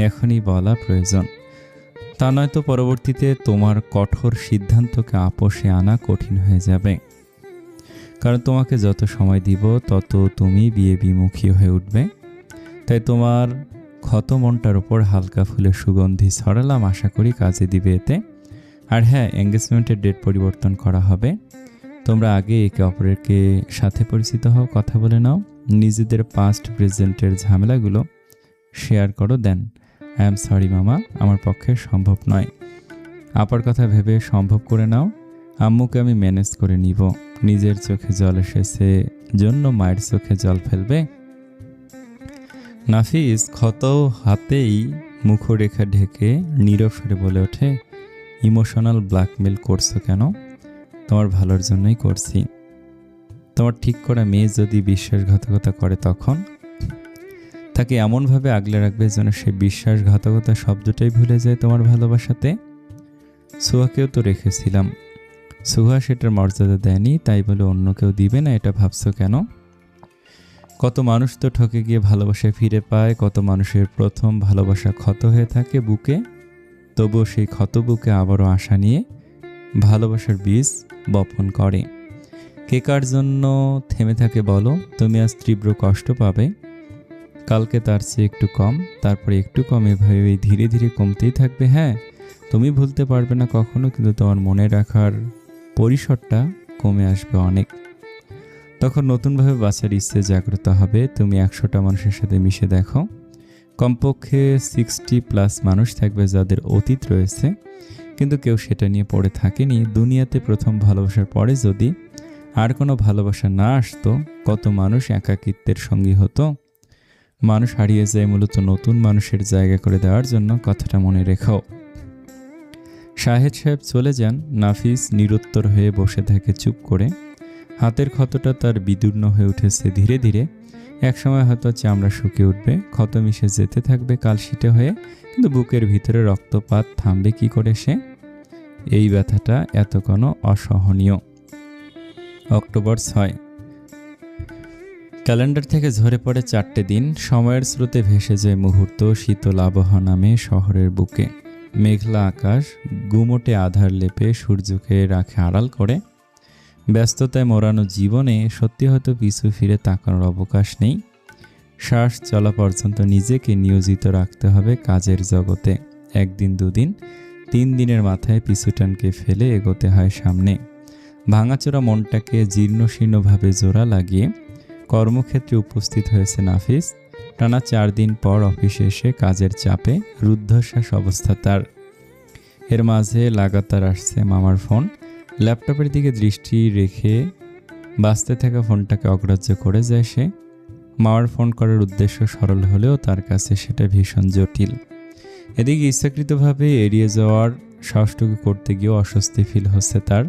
এখনই বলা প্রয়োজন। তা নয়তো পরবর্তীতে তোমার কঠোর সিদ্ধান্তকে আপোষে আনা কঠিন হয়ে যাবে। কারণ তোমাকে যত সময় দিব তত তুমি বিয়ে বিমুখী হয়ে উঠবে। তাই তোমার ক্ষত মনটার ওপর হালকা ফুলের সুগন্ধি ছড়ালাম, আশা করি কাজে দিবে এতে। আর হ্যাঁ, এঙ্গেজমেন্টের ডেট পরিবর্তন করা হবে। তোমরা আগে একে অপরেরকে সাথে পরিচিত হও, কথা বলে নাও, নিজেদের পাস্ট প্রেজেন্টের ঝামেলাগুলো শেয়ার করো। দেন আই এম সরি মামা, আমার পক্ষে সম্ভব নয়। আপার কথা ভেবে সম্ভব করে নাও। আম্মুকে আমি ম্যানেজ করে নিব। নিজের চোখে জল এসেছে জন্য মায়ের চোখে জল ফেলবে? নাফিস ক্ষত হাতেই মুখরেখা ঢেকে নীরব স্বরে বলে ওঠে, ইমোশনাল ব্ল্যাকমেল করছো কেন? তোমার ভালোর জন্যই করছি। তোমার ঠিক করা মেয়ে যদি বিশ্বাসঘাতকতা করে, তখন তাকে এমনভাবে আগলে রাখবে যেন সে বিশ্বাসঘাতকতা শব্দটাই ভুলে যায় তোমার ভালোবাসাতে। সুহাকেও তো রেখেছিলাম। সুহা সেটার মর্যাদা দেয়নি, তাই বলে অন্য কেউ দিবে না এটা ভাবছো কেন? কত মানুষ তো ঠকে গিয়ে ভালোবাসায় ফিরে পায়, কত মানুষের প্রথম ভালোবাসা ক্ষত হয়ে থাকে বুকে, তবুও সেই ক্ষত বুকে আবারও আশা নিয়ে ভালোবাসার বীজ বপন করে। কে কার জন্য থেমে থাকে বলো? তুমি আজ তীব্র কষ্ট পাবে, কালকে তার চেয়ে একটু কম, তারপরে একটু কম, এভাবে ধীরে ধীরে কমতেই থাকবে। হ্যাঁ, তুমি ভুলতে পারবে না কখনো, কিন্তু তোমার মনে রাখার পরিসরটা কমে আসবে অনেক। তখন নতুনভাবে বাঁচার ইচ্ছে জাগ্রত হবে। তুমি 100টা মানুষের সাথে মিশে দেখো, কমপক্ষে 60+ মানুষ থাকবে যাদের অতীত রয়েছে, কিন্তু কেউ সেটা নিয়ে পড়ে থাকেনি। দুনিয়াতে প্রথম ভালোবাসার পরে যদি আর কোনো ভালোবাসা না আসতো, কত মানুষ একাকিত্বের সঙ্গী হতো। মানুষ হারিয়ে যায় মূলত নতুন মানুষের জায়গা করে দেওয়ার জন্য। কথাটা মনে রেখো। শাহেদ সাহেব চলে যান। নাফিস নিরুত্তর হয়ে বসে থাকে চুপ করে। হাতের ক্ষতটা তার বিদীর্ণ হয়ে উঠেছে ধীরে ধীরে। একসময় হয়তো চামড়া শুকিয়ে উঠবে, ক্ষত মিশে যেতে থাকবে কালশিটে হয়ে, কিন্তু বুকের ভিতরে রক্তপাত থামবে কি করে সে? এই ব্যথাটা এত কোনো অসহনীয়। অক্টোবর 6। ক্যালেন্ডার থেকে ঝরে পড়ে 4টে দিন। সময়ের স্রোতে ভেসে যায় মুহূর্ত। শীতল আবহাওয়া নামে শহরের বুকে। মেঘলা আকাশ গুমোটে আধার লেপে সূর্যকে রাখে আড়াল করে। ব্যস্ততায় মোড়ানো জীবনে সত্যি হয়তো পিছু ফিরে তাকানোর অবকাশ নেই। শ্বাস চলা পর্যন্ত নিজেকে নিয়োজিত রাখতে হবে কাজের জগতে। 1 দিন 2 দিন 3 দিনের মাথায় পিছুটানকে ফেলে এগোতে হয় সামনে। ভাঙাচোরা মনটাকে জীর্ণশীর্ণভাবে জোড়া লাগিয়ে কর্মক্ষেত্রে উপস্থিত হয়েছে নাফিস। টানা 4 দিন পর অফিসে এসে কাজের চাপে রুদ্ধশ্বাস অবস্থা তার। এর মাঝে লাগাতার আসছে মামার ফোন। ল্যাপটপের দিকে দৃষ্টি রেখে বাজতে থাকা ফোনটাকে অগ্রাহ্য করে যায় সে। মামার ফোন করার উদ্দেশ্য সরল হলেও তার কাছে সেটা ভীষণ জটিল। এদিকে ইচ্ছাকৃতভাবে এড়িয়ে যাওয়ার সাহসটুকু করতে গিয়েও অস্বস্তি ফিল হচ্ছে তার।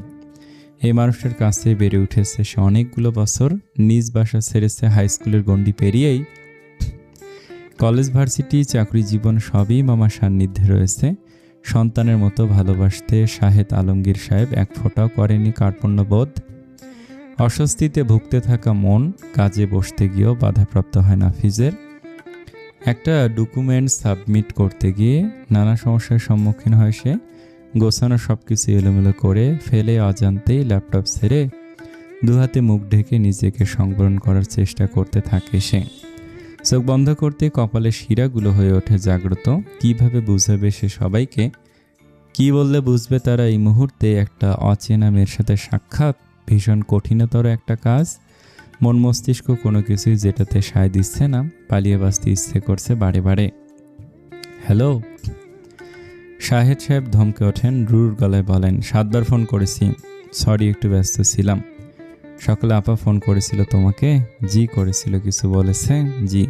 এই মানুষটার কাছে বেড়ে উঠেছে সে অনেকগুলো বছর। নিজ বাসা ছেড়েছে হাই স্কুলের গণ্ডি পেরিয়েই। কলেজ, ভার্সিটি, চাকরি জীবন সবই মামার সান্নিধ্যে রয়েছে। সন্তানের মতো ভালোবাসতে শাহেদ আলমগীর সাহেব এক ফোঁটাও করেনি কার্পণ্যবোধ। অস্বস্তিতে ভুগতে থাকা মন কাজে বসতে গিয়েও বাধাপ্রাপ্ত হয় নাফিজের। একটা ডকুমেন্ট সাবমিট করতে গিয়ে নানা সমস্যার সম্মুখীন হয় সে। গোছানো সব কিছু এলোমেলো করে ফেলে অজান্তেই ল্যাপটপ ছেড়ে দুহাতে মুখ ঢেকে নিজেকে সংবরণ করার চেষ্টা করতে থাকে সে। চোখ বন্ধ করতে কপালের শিরাগুলো হয়ে ওঠে জাগ্রত। কিভাবে বুঝাবে সে সবাইকে? কি বললে বুঝবে তারা এই মুহূর্তে একটা অচেনা মেয়ের সাথে সাক্ষাৎ? ভীষণ কঠিনতর একটা কাজ। মন মস্তিষ্ক কোনো কিছুই যেটাতে সায় দিচ্ছে না। পালিয়ে বাঁচতে ইচ্ছে করছে বারে বারে। হ্যালো। শাহেদ সাহেব ধমকে ওঠেন, রুর গলায় বলেন, 7 বার ফোন করেছি। সরি, একটু ব্যস্ত ছিলাম। সকালে আপা ফোন করেছিল তোমাকে? জি করেছিল। কিছু বলেছে? জি।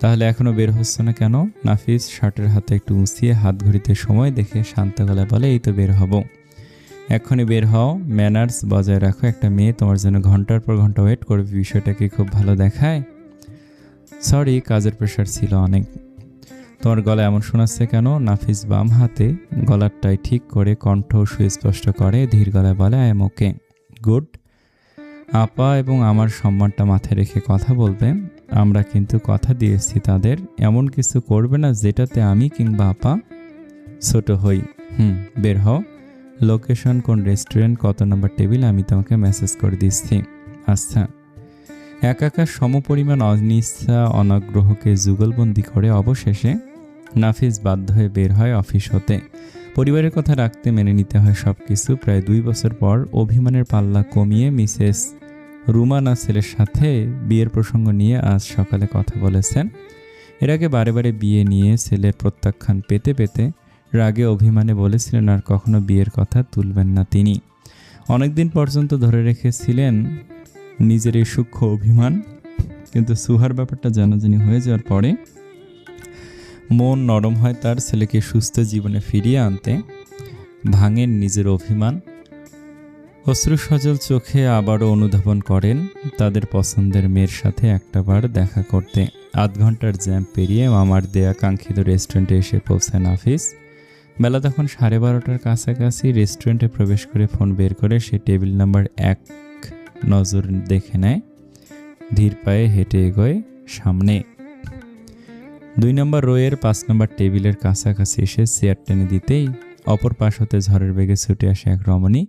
তাহলে এখনো বের হচ্ছে না কেন? নাফিস শার্টের হাতে একটু উঁচিয়ে হাত ঘড়িতে সময় দেখে শান্ত গলায় বলে, এই তো বের হব। এক্ষুনি বের হও। ম্যানার্স বজায় রাখো। একটা মেয়ে তোমার জন্য ঘন্টার পর ঘন্টা ওয়েট করবে। বিষয়টা কি খুব ভালো দেখায়? সরি, কাজের প্রেশার ছিল অনেক। তোমার গলা এমন শোনাচ্ছে কেন? নাফিস বাম হাতে গলারটাই ঠিক করে কণ্ঠ সুস্পষ্ট করে ধীর গলায় বলে, আই এম ওকে। গুড। আপা এবং আমার সম্মানটা মাথায় রেখে কথা বলবে। আমরা কিন্তু কথা দিয়েছি তাদের। এমন কিছু করবে না যেটাতে আমি কিংবা আপা ছোট হই। বের হও। লোকেশন, কোন রেস্টুরেন্ট, কত নম্বর টেবিল আমি তোমাকে মেসেজ করে দিচ্ছি। আচ্ছা। একাকার সমপরিমাণ অনিচ্ছা অনাগ্রহকে যুগলবন্দি করে অবশেষে নাফিস বাধ্য হয়ে বের হয় অফিস হতে। পরিবারের কথা রাখতে মেনে নিতে হয় সব কিছু। প্রায় 2 বছর পর অভিমানের পাল্লা কমিয়ে মিসেস রুমানা ছেলের সাথে বিয়ের প্রসঙ্গ নিয়ে আজ সকালে কথা বলেছেন। এর আগে বারে বারে বিয়ে নিয়ে ছেলের প্রত্যাখ্যান পেতে পেতে রাগে অভিমানে বলেছিলেন আর কখনো বিয়ের কথা তুলবেন না তিনি। অনেকদিন পর্যন্ত ধরে রেখেছিলেন নিজের এই সূক্ষ্ম অভিমান, কিন্তু সুহার ব্যাপারটা জানাজানি হয়ে যাওয়ার পরে মন নরম হয় তার। ছেলেকে সুস্থ জীবনে ফিরিয়ে আনতে ভাঙেন নিজের অভিমান। অশ্রু সজল চোখে আবারও অনুধাবন করেন তাদের পছন্দের মেয়ের সাথে একটাবার দেখা করতে। 8 ঘন্টার জ্যাম পেরিয়ে মামার দেয়া কাঙ্ক্ষিত রেস্টুরেন্টে এসে পৌঁছায় নাফিস। বেলা তখন 12:30টার কাছাকাছি। রেস্টুরেন্টে প্রবেশ করে ফোন বের করে সে টেবিল নাম্বার 1 নজর দেখে নেয়। ধীর পায়ে হেঁটে এগোয় সামনে। 2 নম্বর রোয়ের 5 নম্বর টেবিলের কাছাকাছি এসে চেয়ার টেনে দিতেই অপর পাশ হতে ঝড়ের বেগে ছুটে আসে এক রমণী।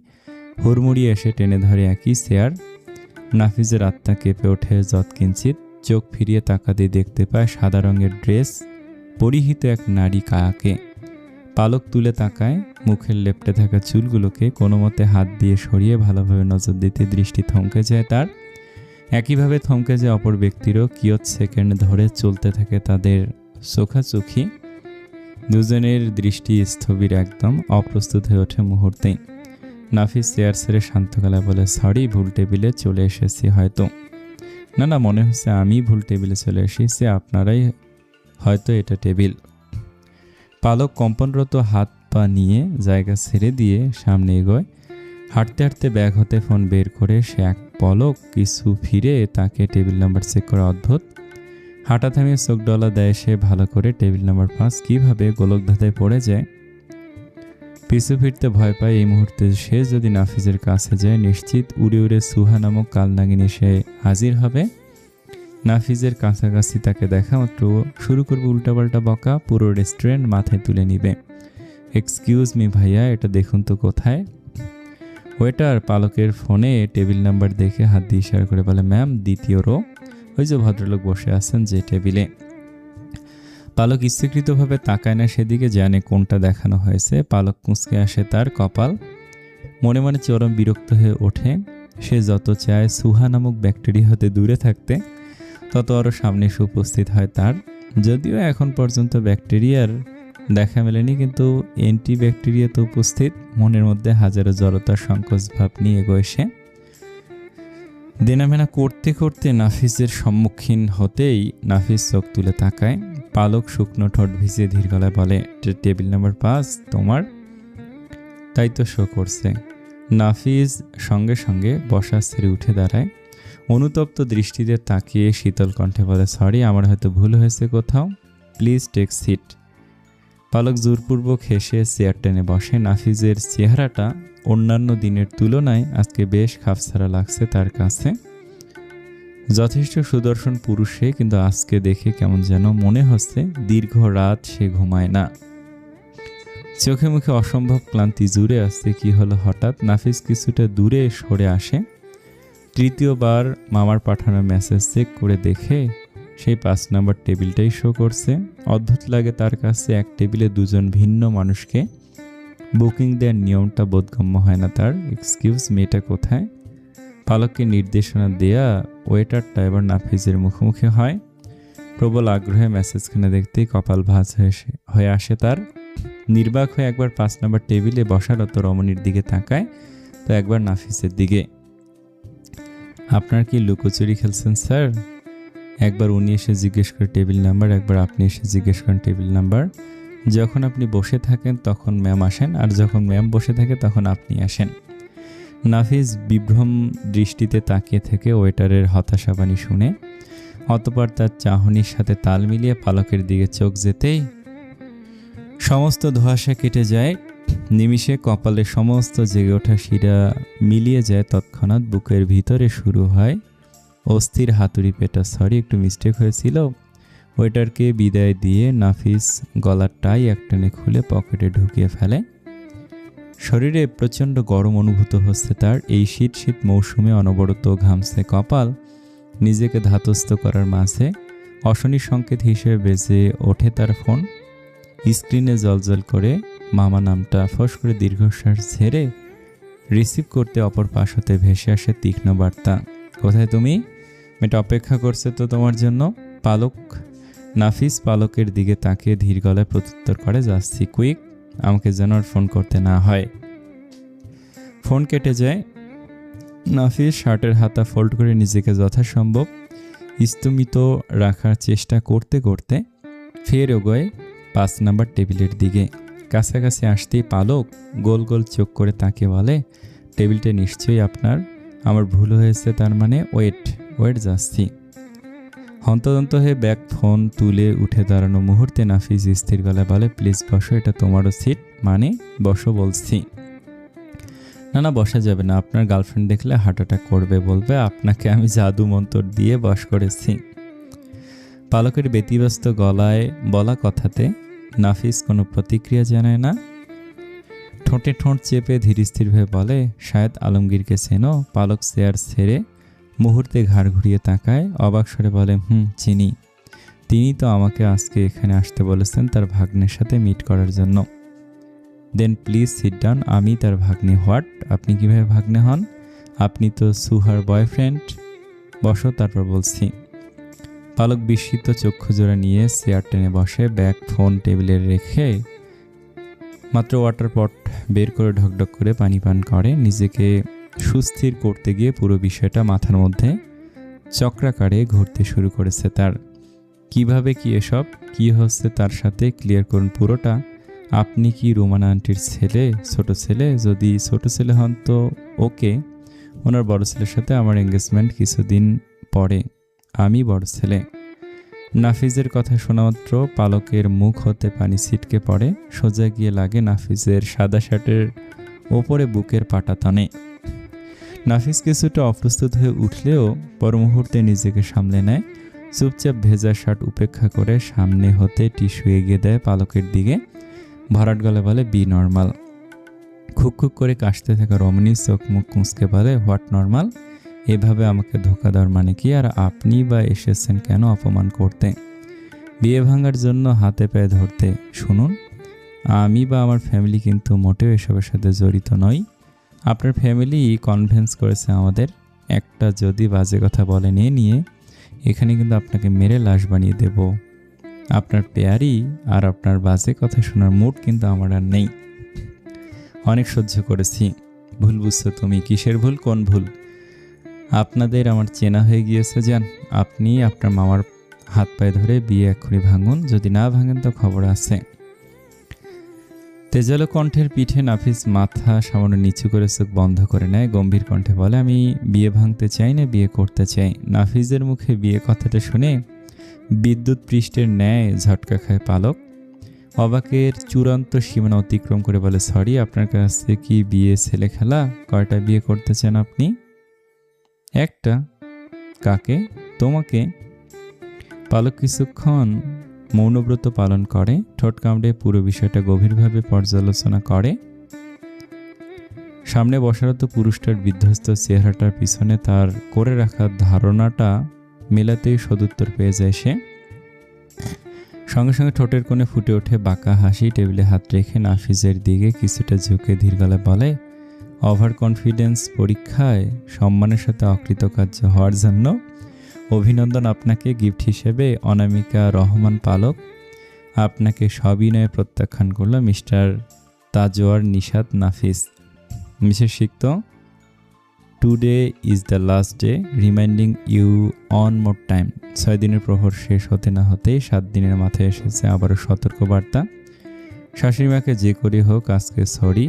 হুড়মুড়িয়ে এসে টেনে ধরে একই চেয়ার। নাফিজের আত্মা কেঁপে ওঠে যৎকিঞ্চিৎ। চোখ ফিরিয়ে তাকাতে দেখতে পায় সাদা রঙের ড্রেস পরিহিত এক নারী কায়াকে। পালক তুলে তাকায় মুখের লেপ্টে থাকা চুলগুলোকে কোনো মতে হাত দিয়ে সরিয়ে ভালোভাবে নজর দিতে দৃষ্টি থমকে যায় তার। একইভাবে থমকে যায় অপর ব্যক্তিরও। কিয়ৎ সেকেন্ড ধরে চলতে থাকে তাদের চোখাচোখি। দুজনের দৃষ্টি স্থবির, একদম অপ্রস্তুত হয়ে ওঠে মুহূর্তেই। নাফিস চেয়ার ছেড়ে শান্ত গলায় বলে, সরি, ভুল টেবিলে চলে এসেছি হয়তো। না, মনে হচ্ছে আমি ভুল টেবিলে চলে এসেছি, আপনারাই হয়তো এটা টেবিল। পালক কম্পনরত হাত পা নিয়ে জায়গা ছেড়ে দিয়ে সামনে এগোয়। হাঁটতে হাঁটতে ব্যাগ হতে ফোন বের করে সে এক পলক কিছু ফিরে তাকে টেবিল নাম্বার চেক করা অদ্ভুত। হাঁটা থামিয়ে চোখ ডলা দেয় সে ভালো করে। টেবিল নাম্বার 5 কীভাবে গোলকধাঁধায় পড়ে যায়। পিছু ফিরতে ভয় পায়। এই মুহূর্তে সে যদি নাফিজের কাছে যায় নিশ্চিত উড়ে উড়ে সুহা নামক কালনাগিনী সে হাজির হবে। নাফিজের কাছাকাছি তাকে দেখা মাত্র শুরু করবে উল্টাপাল্টা বকা। পুরো রেস্টুরেন্ট মাথায় তুলে নিবে। এক্সকিউজ মি ভাইয়া, এটা দেখুন তো কোথায়। ওয়েটার পালকের ফোনে টেবিল নাম্বার দেখে হাত দিয়ে ইশারা করে বলে, ম্যাম 2য় রো। ওই যে ভদ্রলোক বসে আছেন যে টেবিলে। পালক ইচ্ছাকৃতভাবে তাকায় না সেদিকে, জানে কোনটা দেখানো হয়েছে। পালক কুঁচকে আসে তার কপাল। মনে মনে চরম বিরক্ত হয়ে ওঠে। সে যত চায় সুহা নামক ব্যাকটেরিয়া হতে দূরে থাকতে, তত আরও সামনে এসে উপস্থিত হয় তার। যদিও এখন পর্যন্ত ব্যাকটেরিয়ার দেখা মেলেনি, কিন্তু অ্যান্টিব্যাকটেরিয়া তো উপস্থিত। মনের মধ্যে হাজারো জড়তার সংকোচ ভাব নিয়ে এগোয় সে। দেনামেনা করতে করতে নাফিসের সম্মুখীন হতেই নাফিস চোখ তুলে তাকায়। পালক শুকনো ঠোঁট ভিজিয়ে ধীর গলায় বলে, টেবিল নাম্বার 5 তোমার? তাই তো শো করছে। নাফিস সঙ্গে সঙ্গে বসা ছেড়ে উঠে দাঁড়ায়। অনুতপ্ত দৃষ্টিতে তাকিয়ে শীতল কণ্ঠে বলে, সরি, আমার হয়তো ভুল হয়েছে কোথাও, প্লিজ টেক সিট। পালক জোরপূর্বক হেসে চেয়ার টেনে বসে। নাফিজের চেহারাটা অন্যান্য দিনের তুলনায় আজকে বেশ খাপছাড়া লাগছে তার কাছে। যথেষ্ট সুদর্শন পুরুষে, কিন্তু আজকে দেখে কেমন যেন মনে হচ্ছে দীর্ঘ রাত সে ঘুমায় না। চোখে মুখে অসম্ভব ক্লান্তি জুড়ে আসছে। কি হলো হঠাৎ? নাফিস কিছুটা দূরে সরে আসে। তৃতীয়বার মামার পাঠানো মেসেজ চেক করে দেখে সেই 5 নম্বর টেবিলটাই শো করছে। অদ্ভুত লাগে তার কাছে, এক টেবিলে 2 জন ভিন্ন মানুষকে বুকিং দেওয়ার নিয়মটা বোধগম্য হয় না তার। এক্সকিউজ মি, এটা কোথায়? পালককে নির্দেশনা দেয়া ওয়েটারটা এবার নাফিজের মুখোমুখি হয়। প্রবল আগ্রহে মেসেজখানে দেখতেই কপাল ভাঁজ হয়ে আসে তার। নির্বাক হয়ে একবার 5 নম্বর টেবিলে বসারত রমণীর দিকে তাকায়, তো একবার নাফিসের দিকে। আপনার কি লুকোচুরি খেলছেন স্যার? একবার উনি এসে জিজ্ঞেস করে টেবিল নাম্বার, একবার আপনি এসে জিজ্ঞেস করেন টেবিল নাম্বার। যখন আপনি বসে থাকেন তখন ম্যাম আসেন, আর যখন ম্যাম বসে থাকে তখন আপনি আসেন। নাফিস বিভ্রম দৃষ্টিতে তাকিয়ে থেকে ওয়েটারের হতাশাবাণী শুনে অতঃপর তার চাহনির সাথে তাল মিলিয়ে পালকের দিকে চোখ যেতেই সমস্ত ধোঁয়াশা কেটে যায়। নিমিষে কপালে সমস্ত জেগে ওঠা শিরা মিলিয়ে যায়। তৎক্ষণাৎ বুকের ভিতরে শুরু হয় অস্থির হাতুড়ি পেটা। সরি, একটু মিস্টেক হয়েছিল। ওয়েটারকে বিদায় দিয়ে নাফিস গলার টাই একটানে খুলে পকেটে ঢুকিয়ে ফেলে। শরীরে প্রচণ্ড গরম অনুভূত হচ্ছে তার। এই শীত শীত মৌসুমে অনবরত ঘামছে কপাল। নিজেকে ধাতস্থ করার মাঝে অশনি সংকেত হিসেবে বেজে ওঠে তার ফোন। স্ক্রিনে জলজল করে মামা নামটা ফস করে দীর্ঘশ্বাস ঝেড়ে রিসিভ করতে অপর পাশ হতে ভেসে আসে তীক্ষ্ণ বার্তা, কোথায় তুমি? মেয়েটা অপেক্ষা করছে তো তোমার জন্য। পালক। নাফিস পালকের দিকে তাকিয়ে ধীর গলায় প্রত্যুত্তর করে, যাচ্ছি, কুইক, আমাকে যেন আর ফোন করতে না হয়। ফোন কেটে যায়। নাফিস শার্টের হাতা ফোল্ড করে নিজেকে যথাসম্ভব স্তম্ভিত রাখার চেষ্টা করতে করতে ফের এগোয় 5 নম্বর টেবিলের দিকে। কাছাকাছি আসতেই পালক গোল গোল চোখ করে তাকে বলে, টেবিলটা নিশ্চয়ই আপনার। আমার ভুল হয়েছে তার মানে। ওয়েট যাচ্ছি। হন্তদন্ত হয়ে ব্যাগ ফোন তুলে উঠে দাঁড়ানো মুহূর্তে নাফিস স্থির গলায় বলে, প্লিজ বসো, এটা তোমারও সিট। মানে বসো বলছি। না, বসা যাবে না, আপনার গার্লফ্রেন্ড দেখলে হার্ট অ্যাটাক করবে, বলবে আপনাকে আমি জাদু মন্তর দিয়ে বশ করেছি। পালকের ব্যতিব্যস্ত গলায় বলা কথাতে নাফিস কোনো প্রতিক্রিয়া জানায় না। ঠোঁটে ঠোঁট চেপে ধীরস্থিরভাবে বলে, শায়দ আলমগীরকে চেনো? পালক চেয়ার ছেড়ে মুহূর্তে ঘাড় ঘুরিয়ে তাকায়, অবাক স্বরে বলে, চিনি। তিনি তো আমাকে আজকে এখানে আসতে বলেছেন তার ভাগ্নের সাথে মিট করার জন্য। দেন প্লিজ সিট ডাউন। আমি তার ভাগ্নে? হোয়াট? আপনি কিভাবে ভাগ্নে হন? আপনি তো সুহার বয়ফ্রেন্ড। বসো, তারপর বলছি। পালক বিস্মিত চক্ষু জোড়া নিয়ে চেয়ার টেনে বসে। ব্যাগ ফোন টেবিলে রেখে মাত্র ওয়াটার পট বের করে ঢকঢক করে পানি পান করে। নিজেকে সুস্থির করতে গিয়ে পুরো বিষয়টা মাথার মধ্যে চক্রাকারে ঘুরতে শুরু করেছে তার। কিভাবে কি এসব, কি হচ্ছে তার সাথে, ক্লিয়ার করুন পুরোটা। আপনি কি রুমানা আন্টির ছেলে, ছোট ছেলে? যদি ছোট ছেলে হন তো ওকে, ওনার বড় ছেলের সাথে আমার এঙ্গেজমেন্ট কিছুদিন পরে। আমি বড় ছেলে। নাফিজের কথা শোনামাত্র পালকের মুখ হতে পানি ছিটকে পড়ে, সোজা গিয়ে লাগে নাফিজের সাদা শার্টের ওপরে বুকের পাটা টানে। নাফিজ কিছুটা অপ্রস্তুত হয়ে উঠলেও পর মুহূর্তে নিজেকে সামলে নেয়, চুপচাপ ভেজা শার্ট উপেক্ষা করে সামনে হতে টিস্যু এগিয়ে দেয় পালকের দিকে, ভরাট গলা বলে বি নর্মাল। খুক খুক করে কাশতে থাকা রমণী চোখ মুখ কুঁচকে বলে হোয়াট নর্মাল? এভাবে আমাকে ধোকা দেওয়ার মানে কি? আর আপনি বা এসেছেন কেন অপমান করতে, বিয়ে ভাঙার জন্য হাতে পায়ে ধরতে? শুনুন, আমি বা আমার ফ্যামিলি কিন্তু মোটেও এসবের সাথে জড়িত নই। আপনার ফ্যামিলি কনভিন্স করেছে আমাদের। একটা যদি বাজে কথা বলেন এ নিয়ে, এখানে কিন্তু আপনাকে মেরে লাশ বানিয়ে দেব। আপনার পেয়ারি আর আপনার বাজে কথা শোনার মুড কিন্তু আমার আর নেই। অনেক সহ্য করেছি। ভুল বুঝছো তুমি। কিসের ভুল? কোন ভুল? আপনাদের আমার চেনা হয়ে গিয়েছে। যান, আপনি আপনার মামার হাত পায়ে ধরে বিয়ে এক্ষুনি ভাঙুন, যদি না ভাঙেন তো খবর আছে। তেজালো কণ্ঠের পিঠে নাফিস মাথা সামান্য নিচু করে চোখ বন্ধ করে নেয়, গম্ভীর কণ্ঠে বলে আমি বিয়ে ভাঙতে চাই না, বিয়ে করতে চাই। নাফিজের মুখে বিয়ে কথাটা শুনে বিদ্যুৎ পৃষ্ঠের ন্যায় ঝটকা খায় পালক। অবাকের চূড়ান্ত সীমানা অতিক্রম করে বলে সরি, আপনার কাছে কি বিয়ে ছেলে খেলা? কয়টা বিয়ে করতে চান আপনি? একটা। কাকে? তোমাকে। পালক কিছুক্ষণ মৌনব্রত পালন করে, ঠোঁট কামড়ে পুরো বিষয়টা গভীরভাবে পর্যালোচনা করে। সামনে বসারত পুরুষটার বিধ্বস্ত চেহারাটার পিছনে তার করে রাখা ধারণাটা মেলাতেই সদুত্তর পেয়ে যায় সে। সঙ্গে সঙ্গে ঠোঁটের কোণে ফুটে ওঠে বাঁকা হাসি। টেবিলে হাত রেখে নাফিজের দিকে কিছুটা ঝুঁকে ধীর গলায় বলে ওভার কনফিডেন্স পরীক্ষায় সম্মানের সাথে অকৃতকার্য হওয়ার জন্য অভিনন্দন। আপনাকে গিফট হিসেবে অনামিকা রহমান পালক আপনাকে সবিনয়ে প্রত্যাখ্যান করল Mr Tajwar Nishat Nafis. Mrs Sikta, today is the last day, reminding you on more time. 6 দিনের প্রহর শেষ হতে না হতেই 7 দিনের মাথায় এসেছে আবারও সতর্কবার্তা। শাশুড়িমাকে যে করে হোক আজকে সরি,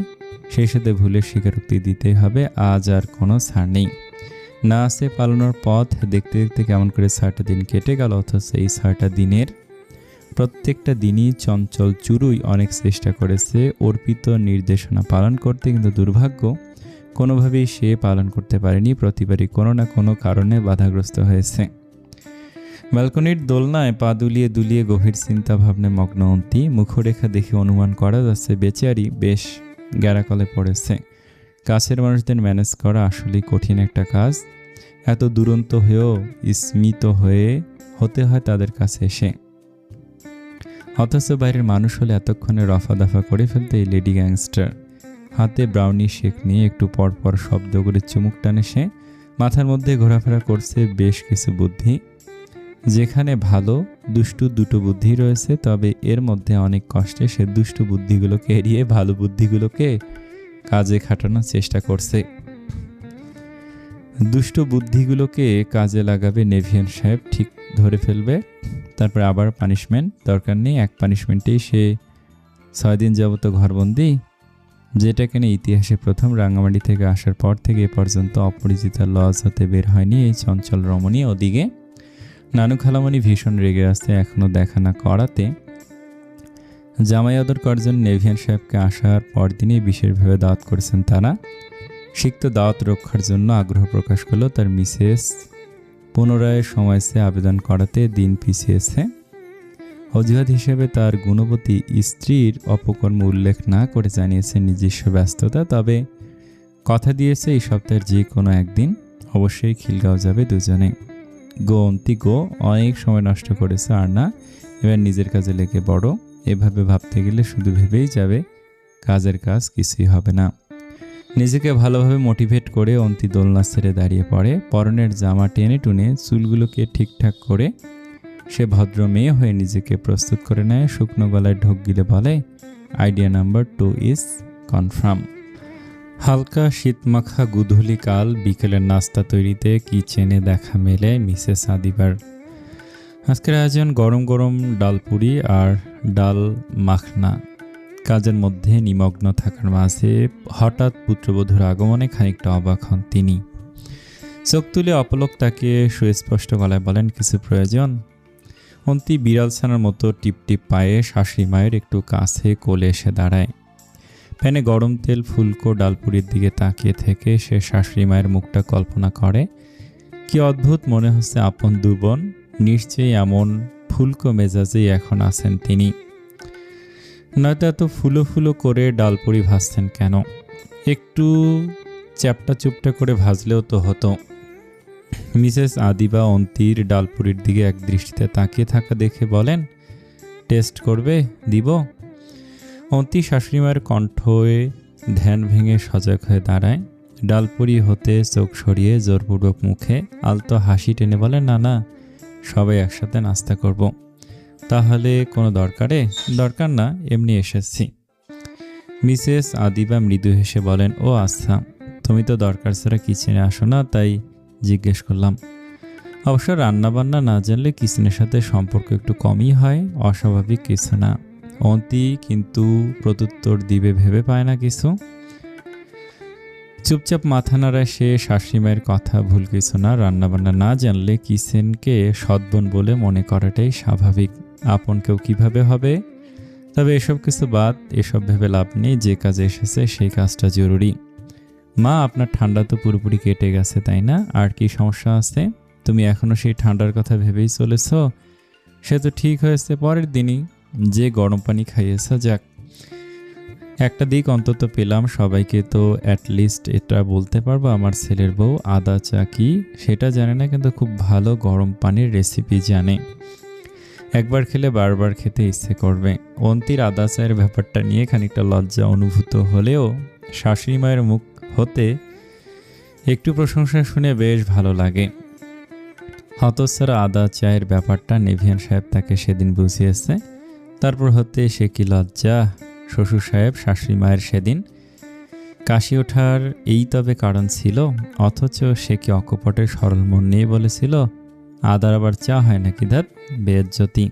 সেই সাথে ভুলের স্বীকারোক্তি দিতেই হবে। আজ আর কোনো ছাড় নেই। না আছে পালানোর পথ। দেখতে দেখতে কেমন করে 6টা দিন কেটে গেল, অথচ এই 6টা দিনের প্রত্যেকটা দিনই চঞ্চল চুরুই অনেক চেষ্টা করেছে অর্পিত নির্দেশনা পালন করতে, কিন্তু দুর্ভাগ্য কোনোভাবেই সে পালন করতে পারেনি। প্রতিবারই কোনো না কোনো কারণে বাধাগ্রস্ত হয়েছে। ব্যালকনির দোলনায় পা দুলিয়ে দুলিয়ে গভীর চিন্তা ভাবনে মগ্ন অন্তি। মুখরেখা দেখে অনুমান করা যাচ্ছে বেচারি বেশ গ্যারাকলে পড়েছে। কাছের মানুষদের ম্যানেজ করা আসলেই কঠিন একটা কাজ। এত দুরন্ত হয়েও স্মিত হতে হয় তাদের কাছে এসে, অথচ বাইরের মানুষ হলে এতক্ষণে রফা দফা করে ফেলতে এই লেডি গ্যাংস্টার। হাতে ব্রাউনি শেক নিয়ে একটু পরপর শব্দ করে চুমুক টানে সে। মাথার মধ্যে ঘোরাফেরা করছে বেশ কিছু বুদ্ধি, যেখানে ভালো দুষ্টু দুটো বুদ্ধি রয়েছে, তবে এর মধ্যে অনেক কষ্টে সে দুষ্টু বুদ্ধিগুলোকে এড়িয়ে ভালো বুদ্ধিগুলোকে কাজে খাটানোর চেষ্টা করছে। দুষ্ট বুদ্ধিগুলোকে কাজে লাগাবে নেভিয়ান সাহেব, ঠিক ধরে ফেলবে। তারপর আবার পানিশমেন্ট দরকার নেই, এক পানিশমেন্টেই সে 6 দিন যাবত ঘরবন্দি, যেটা কিনা ইতিহাসে প্রথম। রাঙামাটি থেকে আসার পর থেকে এ পর্যন্ত অপরিচিত লজ হতে বের হয়নি এই চঞ্চল রমণী। ওদিকে নানু খালামণি ভীষণ রেগে আছে এখনও দেখা না করাতে। জামাই আদর করার জন্য নেভিয়ান সাহেবকে আসার পরদিনই বিশেষভাবে দাওয়াত করেছেন তারা। সিক্ত দাওয়াত রক্ষার জন্য আগ্রহ প্রকাশ করলো তার মিসেস। পুনরায় সময় চেয়ে আবেদন করাতে দিন পিছিয়েছে। অজুহাত হিসেবে তার গুণবতী স্ত্রীর অপকর্ম উল্লেখ না করে জানিয়েছে নিজস্ব ব্যস্ততা, তবে কথা দিয়েছে এই সপ্তাহের যে কোনো একদিন অবশ্যই খিলগাঁও যাবে দুজনে। গো অন্তি গো, অনেক সময় নষ্ট করেছে আর না, এবার নিজের কাজে লেগে বড়। এভাবে ভাবতে গেলে শুধু ভেবেই যাবে, কাজের কাজ কিছুই হবে না। নিজেকে ভালোভাবে মোটিভেট করে অন্তি দোলনা ছেড়ে দাঁড়িয়ে পড়ে। পরনের জামা টেনে টুনে চুলগুলোকে ঠিকঠাক করে সে ভদ্র মেয়ে হয়ে নিজেকে প্রস্তুত করে নেয়। শুকনো গলায় ঢোক গিলে বলে আইডিয়া নাম্বার 2 ইজ কনফার্ম। হালকা শীতমাখা গুধূলি কাল বিকেলের নাস্তা তৈরিতে কিচেনে দেখা মেলে মিসেস আদিবার। আজকের আয়োজন গরম গরম ডাল পুরি আর ডাল মাখনা। কাজের মধ্যে নিমগ্ন থাকার মাঝে হঠাৎ পুত্রবধূর আগমনে খানিকটা অবাক হন তিনি। চোখ তুলে অপলক তাকে সুস্পষ্ট গলায় বলেন, কিছু প্রয়োজন? অন্তি বিড়াল ছানার মতো টিপটিপ পায়ে শাশুড়ি মায়ের একটু কাছে কোলে এসে দাঁড়ায়। প্যানে গরম তেল ফুলকো ডালপুরির দিকে তাকিয়ে থেকে সে শাশুড়ি মায়ের মুখটা কল্পনা করে। কি অদ্ভুত মনে হচ্ছে আপন দুবোন নিশ্চয়ই এমন ফুলকো মেজাজেই এখন আছেন তিনি। নয়তো এত ফুলো ফুলো করে ডালপুরি ভাজছেন কেন? একটু চ্যাপটা চুপটা করে ভাজলেও তো হতো। মিসেস আদিবা অন্তির ডালপুরির দিকে এক দৃষ্টিতে তাকিয়ে থাকা দেখে বলেন, টেস্ট করবে? দিব? অন্তি শাশুড়িমায়ের কণ্ঠে ধ্যান ভেঙে সজাগ হয়ে দাঁড়ায়। ডালপুরি হতে চোখ সরিয়ে জোরপূর্বক মুখে আলতো হাসি টেনে বলে, না না, সবাই একসাথে নাস্তা করব। তাহলে কোনো দরকার না, এমনি এসেছি। মিসেস আদিবা মৃদু হেসে বলেন, ও আচ্ছা, তুমি তো দরকার ছাড়া কিচেনে আসো না, তাই জিজ্ঞেস করলাম। অবশ্য রান্নাবান্না না জানলে কিচেনের সাথে সম্পর্ক একটু কমই হয়, অস্বাভাবিক কিছু না। অন্তি কিন্তু প্রত্যুত্তর দিবে ভেবে পায় না কিছু। চুপচাপ মাথা নাড়ায় সে। শাশুড়ি মায়ের কথা ভুল কিছু না, রান্নাবান্না না জানলে কিচেনকে সদ্বন বলে মনে করাটাই স্বাভাবিক। আপন কেউ কীভাবে হবে? তবে এসব কিছু বাদ, এসব ভেবে লাভ নেই। যে কাজে এসেছে সেই কাজটা জরুরি। মা, আপনার ঠান্ডা তো পুরোপুরি কেটে গেছে তাই না? আর কি সমস্যা আছে? তুমি এখনও সেই ঠান্ডার কথা ভেবেই চলেছ? সে তো ঠিক হয়েছে পরের দিনই, যে গরম পানি খাইয়েছ। যাক, একটা দিক অন্তত পেলাম। সবাইকে তো অ্যাটলিস্ট এটা বলতে পারবো আমার ছেলের বউ আদা চা কি সেটা জানে না, কিন্তু খুব ভালো গরম পানির রেসিপি জানে। একবার খেলে বারবার খেতে ইচ্ছে করবে। অন্তির আদা চায়ের ব্যাপারটা নিয়ে খানিকটা লজ্জা অনুভূত হলেও শাশুড়ি মায়ের মুখ হতে একটু প্রশংসা শুনে বেশ ভালো লাগে। হতচ্ছাড়া আদা চায়ের ব্যাপারটা নেভিয়ান সাহেব তাকে সেদিন বুঝিয়েছে। তারপর হতে সে কি লজ্জা! শ্বশুর সাহেব শাশুড়ি মায়ের সেদিন কাশি ওঠার এই তবে কারণ ছিল, অথচ সে কি অকপটের সরল মন নিয়ে বলেছিল, আদার আবার চা হয় নাকি? ধ্যাৎ, বেজ্জতি।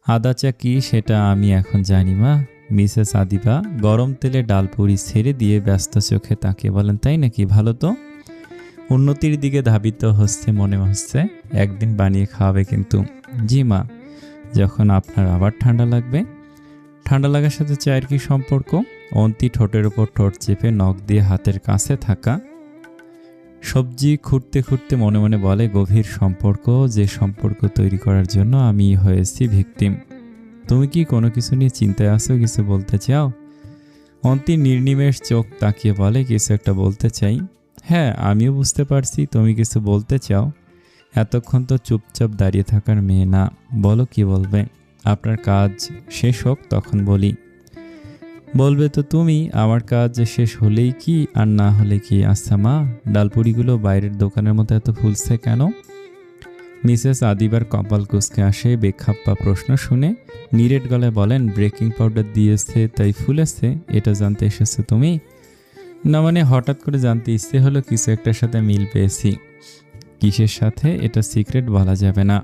আদা চা কি সেটা আমি এখন জানি মা। মিসেস আদিবা গরম তেলে ডালপুরি ছেড়ে দিয়ে ব্যস্ত চোখে তাকিয়ে বলেন, তাই নাকি? ভালো তো। উন্নতির দিকে ধাবিত হচ্ছে মনে হচ্ছে। একদিন বানিয়ে খাওয়াবে কিন্তু। জি মা, যখন আপনার আবার ঠান্ডা লাগবে। ঠান্ডা লাগার সাথে চায়ের কি সম্পর্ক? অন্তি ঠোঁটের ওপর ঠোঁট চেপে নখ দিয়ে হাতের কাছে থাকা সবজি খুঁড়তে খুঁড়তে মনে মনে বলে, গভীর সম্পর্ক, যে সম্পর্ক তৈরি করার জন্য আমি হয়েছি ভিকটিম। তুমি কি কোনো কিছু নিয়ে চিন্তায় আছো? কিছু বলতে চাও? অন্তি নির্নিমেষ চোখ তাকিয়ে বলে, কিছু একটা বলতে চাই। হ্যাঁ, আমিও বুঝতে পারছি তুমি কিছু বলতে চাও। এতক্ষণ তো চুপচাপ দাঁড়িয়ে থাকার মেয়ে না, বলো কি বলবে। আপনার কাজ শেষ হোক তখন বলি। বলবে তো তুমি, আমার কাজ শেষ হলেই কি আর না হলে কি? আচ্ছা মা, ডালপুরিগুলো বাইরের দোকানের মতো এত ফুলছে কেন? মিসেস আদিবার কপাল কুঁচকে আসে বেখাপ্পা প্রশ্ন শুনে। নিরেট গলায় বলেন, বেকিং পাউডার দিয়েছে তাই ফুলেছে। এটা জানতে এসেছো তুমি? না মানে হঠাৎ করে জানতে ইচ্ছে হলো, কিছু একটার সাথে মিল পেয়েছি। কিসের সাথে এটা সিক্রেট বলা যাবে না।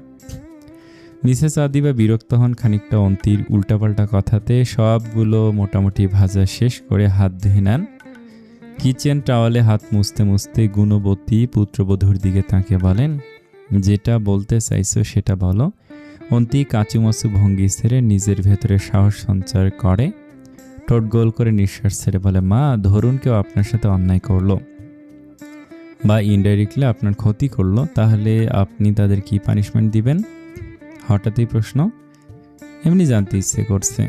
মিসেস আদিবা বিরক্ত হন খানিকটা অন্তির উল্টাপাল্টা কথাতে। সবগুলো মোটামুটি ভাজা শেষ করে হাত ধুয়ে নেন। কিচেন টাওয়ালে হাত মুছতে মুছতে গুণবতী পুত্রবধূর দিকে তাকিয়ে বলেন, যেটা বলতে চাইছো সেটা বলো। অন্তি কাঁচুমাচু ভঙ্গি ছেড়ে নিজের ভেতরে সাহস সঞ্চার করে। ঠোঁট গোল করে নিঃশ্বাস ছেড়ে বলে, মা, ধরুন কেউ আপনার সাথে অন্যায় করলো বা ইনডাইরেক্টলি আপনার ক্ষতি করলো, তাহলে আপনি তাদের কি পানিশমেন্ট দিবেন? হঠাৎই প্রশ্ন, এমনি জানতে ইচ্ছে করছে।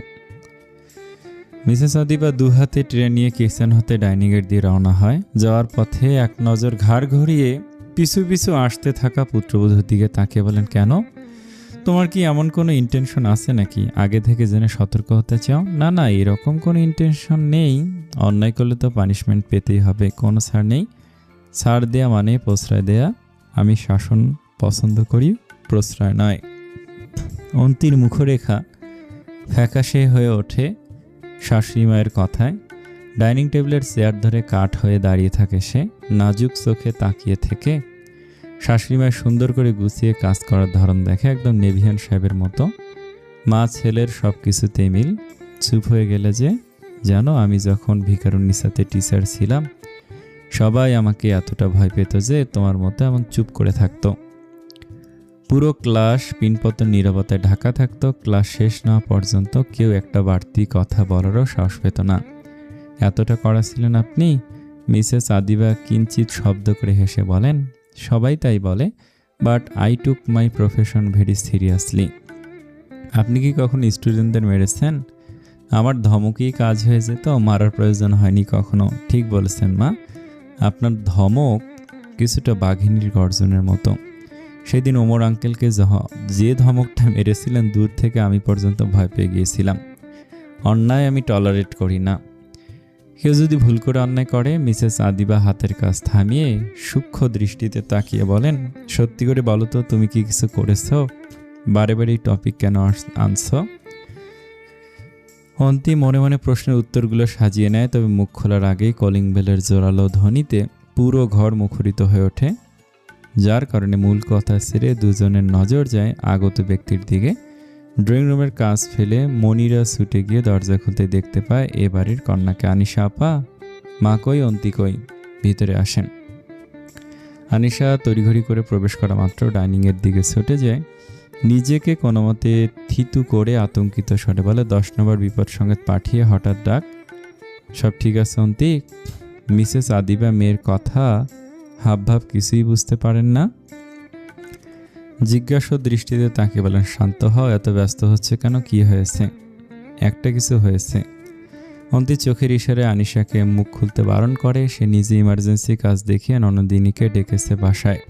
মিসেস আদিবা দু হাতে ট্রে নিয়ে কিচেন হতে ডাইনিংয়ের দিয়ে রওনা হয়। যাওয়ার পথে এক নজর ঘাড় ঘুরিয়ে পিছু পিছু আসতে থাকা পুত্রবধূর দিকে তাকিয়ে বলেন, কেন? তোমার কি এমন কোনো ইন্টেনশন আছে নাকি? আগে থেকে জেনে সতর্ক হতে চাও? না না, এরকম কোনো ইন্টেনশন নেই। অন্যায় করলে তো পানিশমেন্ট পেতেই হবে, কোনো ছাড় নেই। ছাড় দেয়া মানে প্রশ্রয় দেয়া। আমি শাসন পছন্দ করি, প্রশ্রয় নয়। অন্তির মুখরেখা ফ্যাকাশে হয়ে ওঠে শাশুড়ি মায়ের কথায়। ডাইনিং টেবিলের চেয়ার ধরে কাঠ হয়ে দাঁড়িয়ে থাকে সে, নাজুক চোখে তাকিয়ে থেকে। শাশুড়ি মায়ের সুন্দর করে গুছিয়ে কাজ করার ধরন দেখে, একদম নেভিয়ান সাহেবের মতো। মা ছেলের সব কিছুতেই মিল। চুপ হয়ে গেলে যে? জানো, আমি যখন ভিকারুন্নিসাতে টিচার ছিলাম সবাই আমাকে এতটা ভয় পেত যে তোমার মতো এমন চুপ করে থাকতো। পুরো ক্লাস পিনপতন নীরবতায় ঢাকা থাকতো। ক্লাস শেষ না হওয়া পর্যন্ত কেউ একটা বাড়তি কথা বলারও সাহস পেত না। এতটা কড়া ছিলেন আপনি? মিসেস আদিবা কিঞ্চিত শব্দ করে হেসে বলেন, সবাই তাই বলে, but I took my profession very seriously. আপনি কি কখনো স্টুডেন্টদের মেরেছেন? আমার ধমকেই কাজ হয়ে যেত, মারার প্রয়োজন হয়নি কখনো। ঠিক বলেছেন মা, আপনার ধমক কিছুটা বাঘিনীর গর্জনের মতো। সেদিন ওমর আঙ্কেলকে যে ধমকটা মেরেছিলেন, দূর থেকে আমি পর্যন্ত ভয় পেয়ে গিয়েছিলাম। অন্যায় আমি টলারেট করি না। কেউ যদি ভুল করে অন্যায় করে, মিসেস আদিবা হাতের কাজ থামিয়ে সূক্ষ্ম দৃষ্টিতে তাকিয়ে বলেন, সত্যি করে বলো তো, তুমি কি কিছু করেছো? বারে বারে এই টপিক কেন আনছো? অন্তি মনে মনে প্রশ্নের উত্তরগুলো সাজিয়ে নেয়, তবে মুখ খোলার আগেই কলিং বেলের জোরালো ধ্বনিতে পুরো ঘর মুখরিত হয়ে ওঠে, যার কারণে মূল কথা ছেড়ে দুজনের নজর যায় আগত ব্যক্তির দিকে। ড্রয়িং রুমের কাজ ফেলে মনিরা ছুটে গিয়ে দরজা খুলতে দেখতে পায় এ বাড়ির কন্যাকে। আনিশা আপা, মা কই, অন্তি কই, ভিতরে আসেন। আনিশা তড়িঘড়ি করে প্রবেশ করা মাত্র ডাইনিংয়ের দিকে ছুটে যায়, নিজেকে কোনো মতে থিতু করে আতঙ্কিত স্বরে বলে, 10 নম্বর বিপদ সংকেত পাঠিয়ে হঠাৎ ডাক, সব ঠিক আছে অন্তি? মিসেস আদিবা মেয়ের কথা হাবভাব কিছুই বুঝতে পারেন না। জিজ্ঞাসা দৃষ্টিতে তাকে বলেন, শান্ত হও, এত ব্যস্ত হচ্ছে কেন, কি হয়েছে? একটা কিছু হয়েছে। অন্তি চোখের ইশারায় আনিশাকে মুখ খুলতে বারণ করে। সে নিজে ইমার্জেন্সি কাজ দেখিয়ে ননদিনীকে ডেকেছে বাসায়।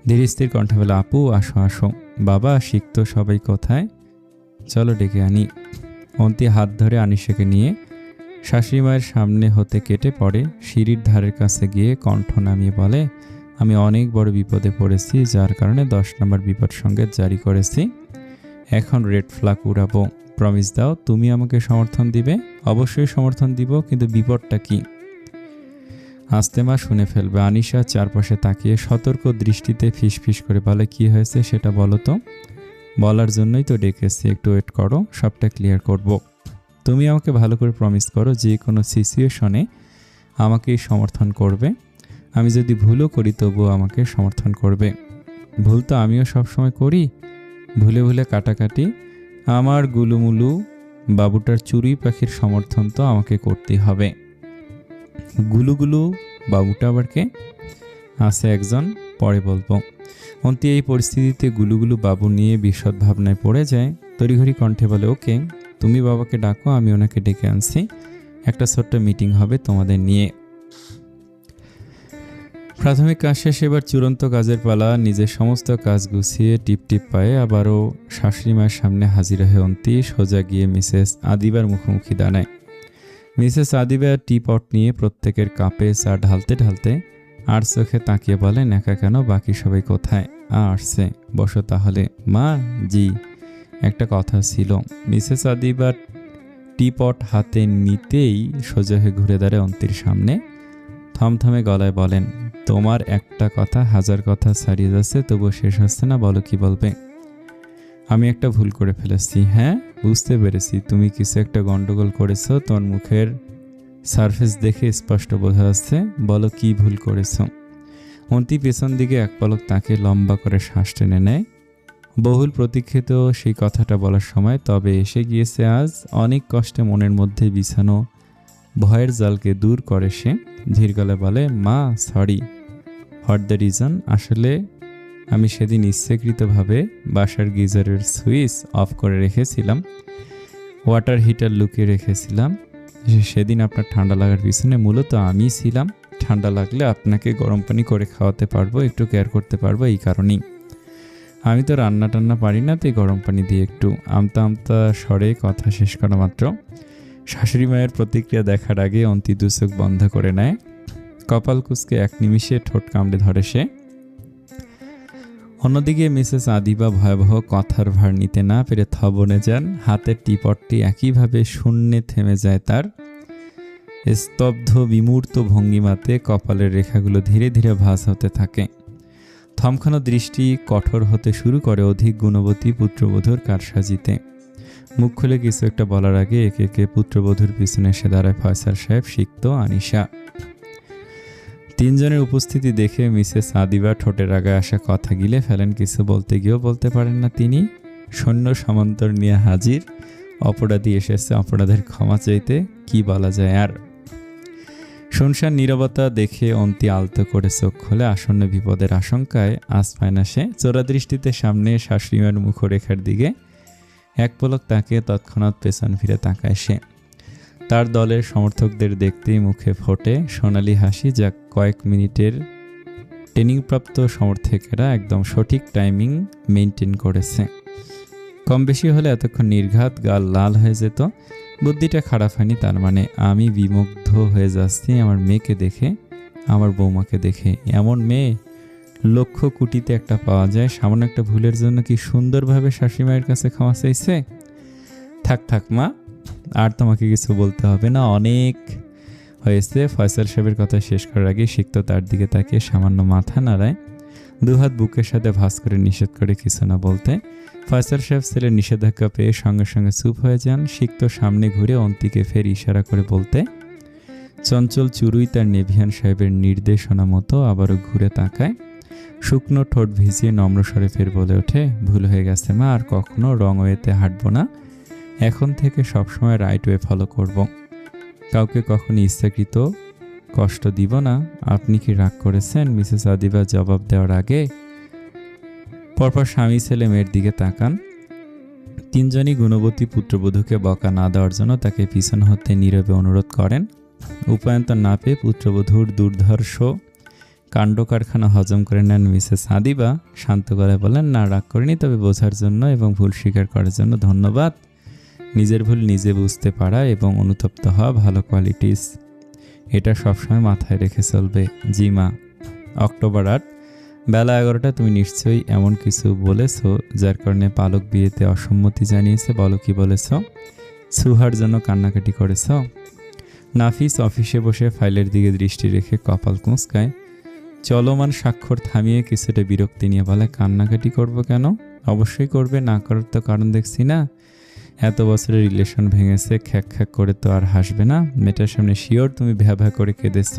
ধীরে স্থির কণ্ঠে বলে, আপু আসো আসো। বাবা শিখতো সবাই কোথায়, চলো ডেকে আনি। অন্তি হাত ধরে আনিশাকে নিয়ে শাশুড়ি মায়ের সামনে হতে কেটে পড়ে। সিঁড়ির ধারের কাছে গিয়ে কণ্ঠ নামিয়ে বলে, আমি অনেক বড় বিপদে পড়েছি, যার কারণে 10 নম্বর বিপদ সংকেত জারি করেছি। এখন রেড ফ্ল্যাগ উড়াবো। প্রমিস দাও, তুমি আমাকে সমর্থন দিবে? অবশ্যই সমর্থন দিব, কিন্তু বিপদটা কি? আস্তে মা শুনে ফেলবে। আনিশা চারপাশে তাকিয়ে সতর্ক দৃষ্টিতে ফিসফিস করে বলে, কি হয়েছে সেটা বলো তো। বলার জন্যই তো ডেকেছি, একটু ওয়েট করো, সবটা ক্লিয়ার করব। তুমি আমাকে ভালো করে প্রমিস করো যে কোনো সিচুয়েশনে আমাকেই সমর্থন করবে। আমি যদি ভুলও করি তবুও আমাকে সমর্থন করবে। ভুল তো আমিও সবসময় করি, ভুলে ভুলে কাটাকাটি। আমার গুলুমুলু বাবুটার চুরি পাখির সমর্থন তো আমাকে করতেই হবে। গুলুগুলু বাবুটা আবার কে? আছে একজন, পরে বলবো। অন্তি এই পরিস্থিতিতে গুলুগুলু বাবু নিয়ে বিশদ ভাবনায় পড়ে যায়। তড়িঘড়ি কণ্ঠে বলে, ওকে তুমি বাবাকে ডাকো, আমি ওনাকে ডেকে আনছি, একটা ছোট্ট মিটিং হবে তোমাদের নিয়ে। প্রাথমিক কাজ শেষে এবার চূড়ান্ত কাজের পালা। নিজের সমস্ত কাজ গুছিয়ে টিপ টিপ পায়ে আবারও শাশুড়ি মায়ের সামনে হাজির হয়ে অন্তি সোজা গিয়ে মিসেস আদিবার মুখোমুখি দাঁড়ায়। মিসেস আদিবা টিপট নিয়ে প্রত্যেকের কাপে চা ঢালতে ঢালতে আর চোখে তাকিয়ে বলেন, একা কেন, বাকি সবাই কোথায়? আসছে, বসো তাহলে। মা, জি, একটা কথা ছিল। মিসেস আদিবা টিপট হাতে নিতেই সোজা হয়ে ঘুরে দাঁড়ায় অন্তির সামনে, থমথমে গলায় বলেন, তোমার একটা কথা হাজার কথা ছাড়িয়ে যাচ্ছে, তবুও শেষ হচ্ছে না, বলো কি বলবে? আমি একটা ভুল করে ফেলেছি। হ্যাঁ, বুঝতে পেরেছি, তুমি কিছু একটা গন্ডগোল করেছো, তোমার মুখের সারফেস দেখে স্পষ্ট বোঝা যাচ্ছে, বলো কি ভুল করেছো? অন্তি পেছন দিকে এক পলক তাকে লম্বা করে শ্বাস টেনে নেয়। বহুল প্রতীক্ষিত সেই কথাটা বলার সময় তবে এসে গিয়েছে আজ। অনেক কষ্টে মনের মধ্যে বিছানো ভয়ের জালকে দূর করে সে ধীর গলায় বলে, মা সরি। What the reason? আসলে আমি সেদিন ইচ্ছাকৃতভাবে বাসার গিজারের সুইচ অফ করে রেখেছিলাম, ওয়াটার হিটার লুকিয়ে রেখেছিলাম। সেদিন আপনার ঠান্ডা লাগার পিছনে মূলত আমি ছিলাম। ঠান্ডা লাগলে আপনাকে গরম পানি করে খাওয়াতে পারবো, একটু কেয়ার করতে পারবো, এই কারণেই। আমি তো রান্না টান্না পারি না, তাই গরম পানি দিয়ে একটু। আমতা আমতা স্বরে কথা শেষ করা মাত্র শাশুড়ি মায়ের প্রতিক্রিয়া দেখার আগে অন্তি দু চোখ বন্ধ করে নেয়। কপাল কুঁচকে এক নিমিষে ঠোঁট কামড়ে ধরে সে। অন্যদিকে মিসেস আদিবা ভয়াবহ কথার ভার নিতে না পেরে থবনে যান। হাতের টিপটটি একইভাবে শূন্যে থেমে যায় তার। স্তব্ধ বিমূর্ত ভঙ্গিমাতে কপালের রেখাগুলো ধীরে ধীরে ভাঁজ হতে থাকে। থমখানো দৃষ্টি কঠোর হতে শুরু করে অধিক গুণবতী পুত্রবধূর কারসাজিতে। মুখ খুলে কিছু একটা বলার আগে একে একে পুত্রবধূর পিছনে এসে দাঁড়ায় ফয়সাল সাহেব, সিক্ত, আনিশা। তিনজনের উপস্থিতি দেখে মিসেস আদিবা ঠোঁটের আগায় আসা কথা গিলে ফেলেন। কিছু বলতে গিয়েও বলতে পারেন না তিনি। সৈন্য সামন্তর নিয়ে হাজির। অপরাধী এসেছে অপরাধের ক্ষমা চাইতে, কি বলা যায় আর। শুনশান নীরবতা দেখে অন্তি আলতো করে চোখ খোলে। আসন্ন বিপদের আশঙ্কায় আজ পায় না সে। চোরা দৃষ্টিতে সামনে শাশুড়িমার মুখরেখার দিকে এক পলক তাকিয়ে তৎক্ষণাৎ পেছন ফিরে তাকায় সে। তার দলের সমর্থকদের দেখতেই মুখে ফোটে সোনালি হাসি, যা কয়েক মিনিটের ট্রেনিংপ্রাপ্ত সমর্থকেরা একদম সঠিক টাইমিং মেনটেন করেছে। কম বেশি হলে এতক্ষণ নির্ঘাত গাল লাল হয়ে যেত। বুদ্ধিটা খারাপ হয়নি তার মানে। আমি বিমুগ্ধ হয়ে যাচ্ছি আমার মেয়েকে দেখে, আমার বৌমাকে দেখে। এমন মেয়ে লক্ষ কোটিতে একটা পাওয়া যায়। সামান্য একটা ভুলের জন্য কি সুন্দরভাবে শাশুড়িমায়ের কাছে ক্ষমা চাইছে। থাক থাক মা, আর তোমাকে কিছু বলতে হবে না, অনেক হয়েছে। ফয়সাল সাহেবের কথা শেষ করার আগে সিক্ত তার দিকে তাকিয়ে সামান্য মাথা নাড়ায়, দুহাত বুকের সাথে ভাঁজ করে নিষেধ করে কিছু না বলতে। ফয়সাল সাহেব ছেলের নিষেধাজ্ঞা পেয়ে সঙ্গে সঙ্গে চুপ হয়ে যান। সিক্ত সামনে ঘুরে অন্তিকে ফের ইশারা করে বলতে চঞ্চল চুরুই তার নেভিয়ান সাহেবের নির্দেশনা মতো আবারও ঘুরে তাকায়। শুকনো ঠোঁট ভিজিয়ে নম্র স্বরে ফের বলে ওঠে, ভুল হয়ে গেছে মা, আর কখনো রং ওয়েতে হাঁটবো না। এখন থেকে সবসময় রাইট ওয়ে ফলো করব। কাউকে কখনো ইচ্ছাকৃত কষ্ট দিব না। আপনি কি রাগ করেছেন? মিসেস আদিবা জবাব দেওয়ার আগে পরপর স্বামী ছেলে মেয়ের দিকে তাকান। তিনজনই গুণবতী পুত্রবধূকে বকা না দেওয়ার জন্য তাকে পিছন হতে নীরবে অনুরোধ করেন। উপায়ন্তর না পেয়ে পুত্রবধূর দুর্ধর্ষ কাণ্ড কারখানা হজম করে নেন মিসেস আদিবা। শান্ত গলায় বলেন, না রাগ করিনি, তবে বোঝার জন্য এবং ভুল স্বীকার করার জন্য ধন্যবাদ। নিজের ভুল নিজে বুঝতে পারা এবং অনুতপ্ত হওয়া ভালো কোয়ালিটিস, এটা সবসময় মাথায় রেখে চলবে। জি মা। অক্টোবর 8, বেলা 11টা। তুমি নিশ্চয়ই এমন কিছু বলেছ যার কারণে পালক বিয়েতে অসম্মতি জানিয়েছে। বলো কি বলেছ? সুহার জন্য কান্নাকাটি করেছ? নাফিস অফিসে বসে ফাইলের দিকে দৃষ্টি রেখে কপাল কুঁচকায়। চলমান স্বাক্ষর থামিয়ে কিছুটা বিরক্তি নিয়ে বলে, কান্নাকাটি করব কেন? অবশ্যই করবে, না করার তো কারণ দেখছি না। এত বছরের রিলেশন ভেঙেছে, খ্যাক খ্যাক করে তো আর হাসবে না। মেয়েটার সামনে শিওর তুমি ভ্যা ভ্যা করে কেঁদেছ,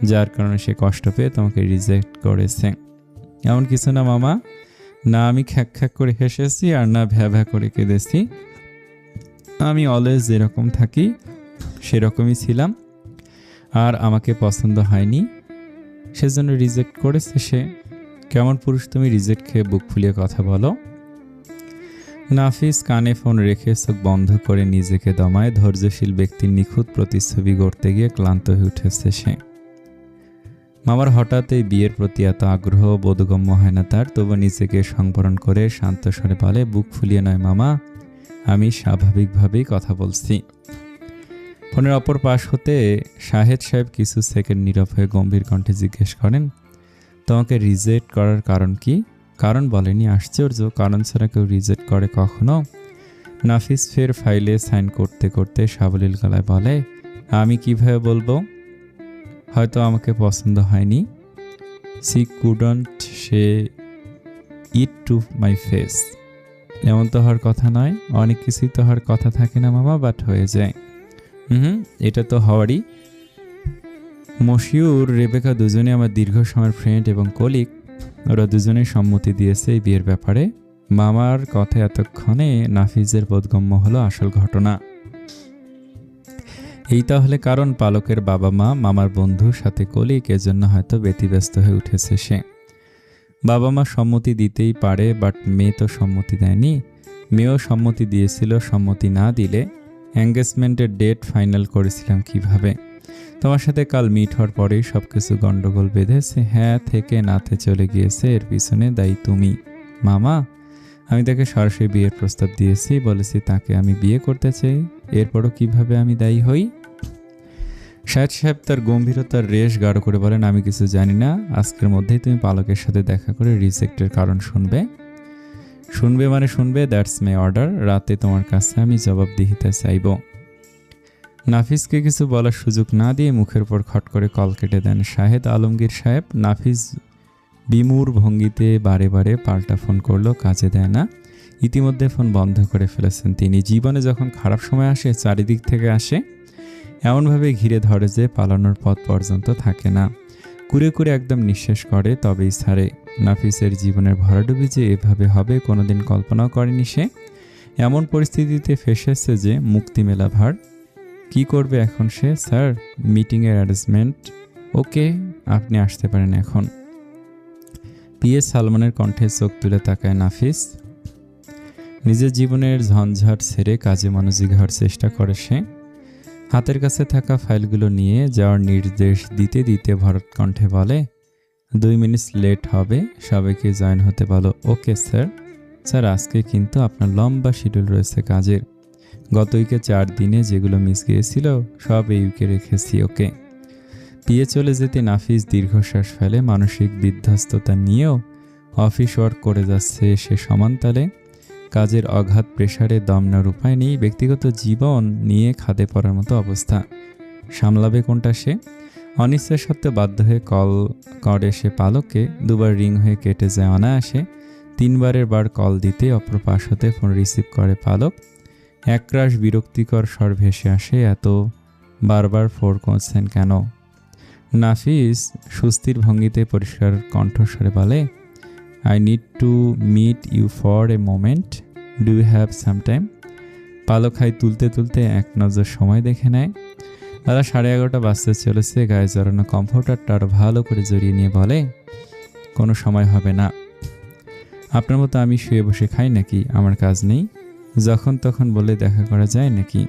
যার কারণে সে কষ্ট পেয়ে তোমাকে রিজেক্ট করেছে। এমন কিছু না মামা, না আমি খ্যাক খ্যাক করে হেসেছি আর না ভ্যা ভ্যা করে কেঁদেছি। আমি অলওয়েজ যেরকম থাকি সেরকমই ছিলাম, আর আমাকে পছন্দ হয়নি, সেজন্য রিজেক্ট করেছে সে। কেমন পুরুষ তুমি, রিজেক্ট খেয়ে বুক ফুলিয়ে কথা বলো। নাফিস কানে ফোন রেখে চোখ বন্ধ করে নিজেকে দমায়। ধৈর্যশীল ব্যক্তির নিখুঁত প্রতিচ্ছবি গড়তে গিয়ে ক্লান্ত হয়ে উঠেছে সে। মামার হঠাৎ এই বিয়ের প্রতি এত আগ্রহ বোধগম্য হয় না তার। তবু নিজেকে সংবরণ করে শান্ত স্বরে বলে, বুক ফুলিয়ে নয় মামা, আমি স্বাভাবিকভাবেই কথা বলছি। ফোনের অপর পাশ হতে শাহেদ সাহেব কিছু সেকেন্ড নীরব হয়ে গম্ভীর কণ্ঠে জিজ্ঞেস করেন, তোমাকে রিজেক্ট করার কারণ কি? কারণ বলেনি? আশ্চর্য, কারণ ছাড়া কেউ রিজেক্ট করে কখনো? নাফিস ফের ফাইলে সাইন করতে করতে সাবলীল গলায় বলে, আমি কিভাবে বলবো? হয়তো আমাকে পছন্দ হয়নি। She couldn't say it to my face. এমন তো হওয়ার কথা নয়। অনেক কিছুই তো হওয়ার কথা থাকে না মামা, বাট হয়ে যায়। এটা তো হওয়ারই। মশিউর, রেবেকা দুজনে আমার দীর্ঘ সময়ের ফ্রেন্ড এবং কলিগ। ওরা দুজনেই সম্মতি দিয়েছে এই বিয়ের ব্যাপারে। মামার কথা এতক্ষণে নাফিজের বোধগম্য হলো আসল ঘটনা। এই তাহলে কারণ, পালকের বাবা মা মামার বন্ধুর সাথে কলিগ, এজন্য হয়তো ব্যতিব্যস্ত হয়ে উঠেছে সে। বাবা মা সম্মতি দিতেই পারে, বাট মেয়ে তো সম্মতি দেয়নি। মেয়েও সম্মতি দিয়েছিল। সম্মতি না দিলে এঙ্গেজমেন্টের ডেট ফাইনাল করেছিলাম কিভাবে? তোমার সাথে কাল মিট হওয়ার পরেই সব কিছু গন্ডগোল বেঁধেছে। হ্যাঁ থেকে নাতে চলে গিয়েছে, এর পিছনে দায়ী তুমি। মামা, আমি তাকে সরাসরি বিয়ের প্রস্তাব দিয়েছি, বলেছি তাকে আমি বিয়ে করতে চাই। এরপরও কিভাবে আমি দায়ী হই? শাহেদ সাহেব তার গম্ভীরতার রেশ গাঢ় করে বলেন, আমি কিছু জানি না। আজকের মধ্যেই তুমি পালকের সাথে দেখা করে রিজেক্টের কারণ শুনবে। শুনবে মানে শুনবে, দ্যাটস মাই অর্ডার। রাতে তোমার কাছে আমি জবাবদিহিতা চাইব। নাফিসকে কিছু বলার সুযোগ না দিয়ে মুখের উপর খট করে কল কেটে দেন শাহেদ আলমগীর সাহেব। নাফিস বিমূঢ় ভঙ্গিতে বারে বারে পাল্টা ফোন করলো, কাজে দেয় না। ইতিমধ্যে ফোন বন্ধ করে ফেলেছেন তিনি। জীবনে যখন খারাপ সময় আসে চারিদিক থেকে আসে, এমনভাবে ঘিরে ধরে যে পালানোর পথ পর্যন্ত থাকে না। কুরে কুরে একদম নিঃশেষ করে, তবেই ছাড়ে। নাফিসের জীবনের ভরাডুবি যে এভাবে হবে কোনোদিন কল্পনাও করেনি সে। এমন পরিস্থিতিতে ফেসেছে যে মুক্তি মেলা ভার। কি করবে এখন সে? স্যার, মিটিংয়ের অ্যারেঞ্জমেন্ট ওকে, আপনি আসতে পারেন এখন। পিএ সালমানের কণ্ঠে চোখ তুলে তাকায় নাফিস। নিজের জীবনের ঝঞ্ঝাট ছেড়ে কাজে মনোযোগী হওয়ার চেষ্টা করে সে। হাতের কাছে থাকা ফাইলগুলো নিয়ে যাওয়ার নির্দেশ দিতে দিতে ভরত কণ্ঠে বলে, 2 মিনিট লেট হবে, সবাইকে জয়েন হতে বলো। Okay sir. স্যার, আজকে কিন্তু আপনার লম্বা শিডিউল রয়েছে কাজের। গত উইকে 4 দিনে যেগুলো মিস গিয়েছিল সব এই উইকে রেখেছি। ওকে। পিএ চলে যেতে নাফিস দীর্ঘশ্বাস ফেলে। মানসিক বিধ্বস্ততা নিয়েও অফিস ওয়ার্ক করে যাচ্ছে সে সমানতালে। কাজের অগাধ প্রেসারে দম নেওয়ার উপায় নেই। ব্যক্তিগত জীবন নিয়ে খাদে পড়ার মতো অবস্থা। সামলাবে কোনটা সে? অনিচ্ছা সত্ত্বে বাধ্য হয়ে কল করে সে পালককে। 2বার রিং হয়ে কেটে যায় অনায়াসে। 3বারের বার কল দিতে অপর পাশ হতে ফোন রিসিভ করে পালক। একরাশ বিরক্তিকর স্বর ভেসে আসে, এত বারবার ফোন করছেন কেন? নাফিস সুস্থির ভঙ্গিতে পরিষ্কার কণ্ঠস্বরে বলে, I need to meet you for a moment. Do you have some time? পালক হাই তুলতে তুলতে এক নজর সময় দেখে নেয়। বেলা 11:30 বাজতে চলেছে। গায়ে জড়ানো কমফোর্টারটা আরও ভালো করে জড়িয়ে নিয়ে বলে, কোনো সময় হবে না। আপনার মতো আমি শুয়ে বসে খাই নাকি? আমার কাজ নেই? যখন তখন বলে দেখা করা যায় নাকি?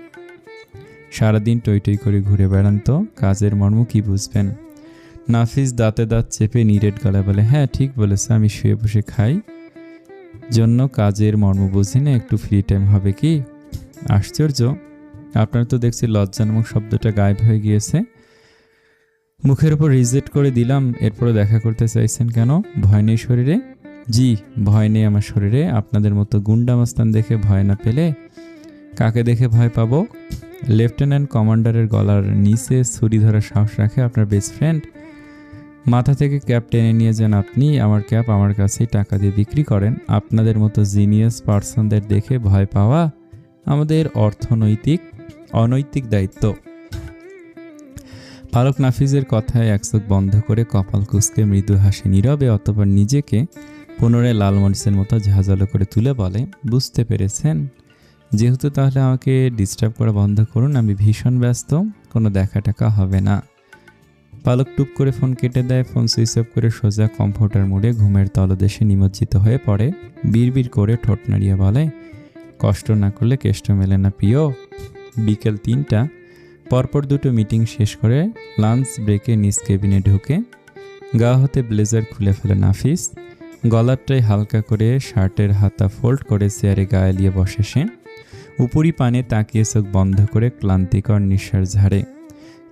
সারাদিন টই টই করে ঘুরে বেড়ান তো, কাজের মর্ম কি বুঝবেন? নাফিস দাঁতে দাঁত চেপে নিরেট গলায় বলে, হ্যাঁ ঠিক বলেছে, আমি শুয়ে বসে খাই জন্য কাজের মর্ম বুঝি না। একটু ফ্রি টাইম হবে কি? আশ্চর্য, আপনার তো দেখছি লজ্জা নামক শব্দটা গায়েব হয়ে গিয়েছে। মুখের উপর রিজেক্ট করে দিলাম, এরপরে দেখা করতে চাইছেন কেন? ভয় নেই শরীরে? জি, ভয় নেই আমার শরীরে। আপনাদের মতো গুন্ডা মাস্তান দেখে ভয় না পেলে কাকে দেখে ভয় পাবো? লেফটেন্যান্ট কমান্ডারের গলার নিচে ছুরি ধরার সাহস রাখে আপনার বেস্ট ফ্রেন্ড? মাথা থেকে ক্যাপ টেনে নিয়ে যান আপনি। আমার ক্যাপ আমার কাছেই টাকা দিয়ে বিক্রি করেন। আপনাদের মতো জিনিয়াস পার্সনদের দেখে ভয় পাওয়া আমাদের অনৈতিক দায়িত্ব। পালক নাফিজের কথায় এক চোখ বন্ধ করে কপাল কুঁচকে মৃদু হাসে নীরবে, অতঃপর নিজেকে পুনরায় লাল মরিচের মতো ঝাঁঝালো করে তুলে বলে, বুঝতে পেরেছেন? যেহেতু তাহলে আমাকে ডিস্টার্ব করা বন্ধ করুন, আমি ভীষণ ব্যস্ত, কোনো দেখা টাকা হবে না। পালক টুপ করে ফোন কেটে দেয়। ফোন সুইচ অফ করে সোজা কমফোর্টার মোড়ে ঘুমের তলদেশে নিমজ্জিত হয়ে পড়ে। বিড়বিড় করে ঠোঁট নাড়িয়ে বলে, কষ্ট না করলে কেষ্ট মেলে না প্রিয়। বিকেল 3টা। পরপর 2টো মিটিং শেষ করে লাঞ্চ ব্রেকে নিজ কেবিনে ঢুকে গা হতে ব্লেজার খুলে ফেলে নাফিস। গলারটাই হালকা করে শার্টের হাতা ফোল্ড করে চেয়ারে গায়ে নিয়ে বসে সে। উপরি পানে তাকিয়ে চোখ বন্ধ করে ক্লান্তিকর নিঃশ্বাস ঝাড়ে।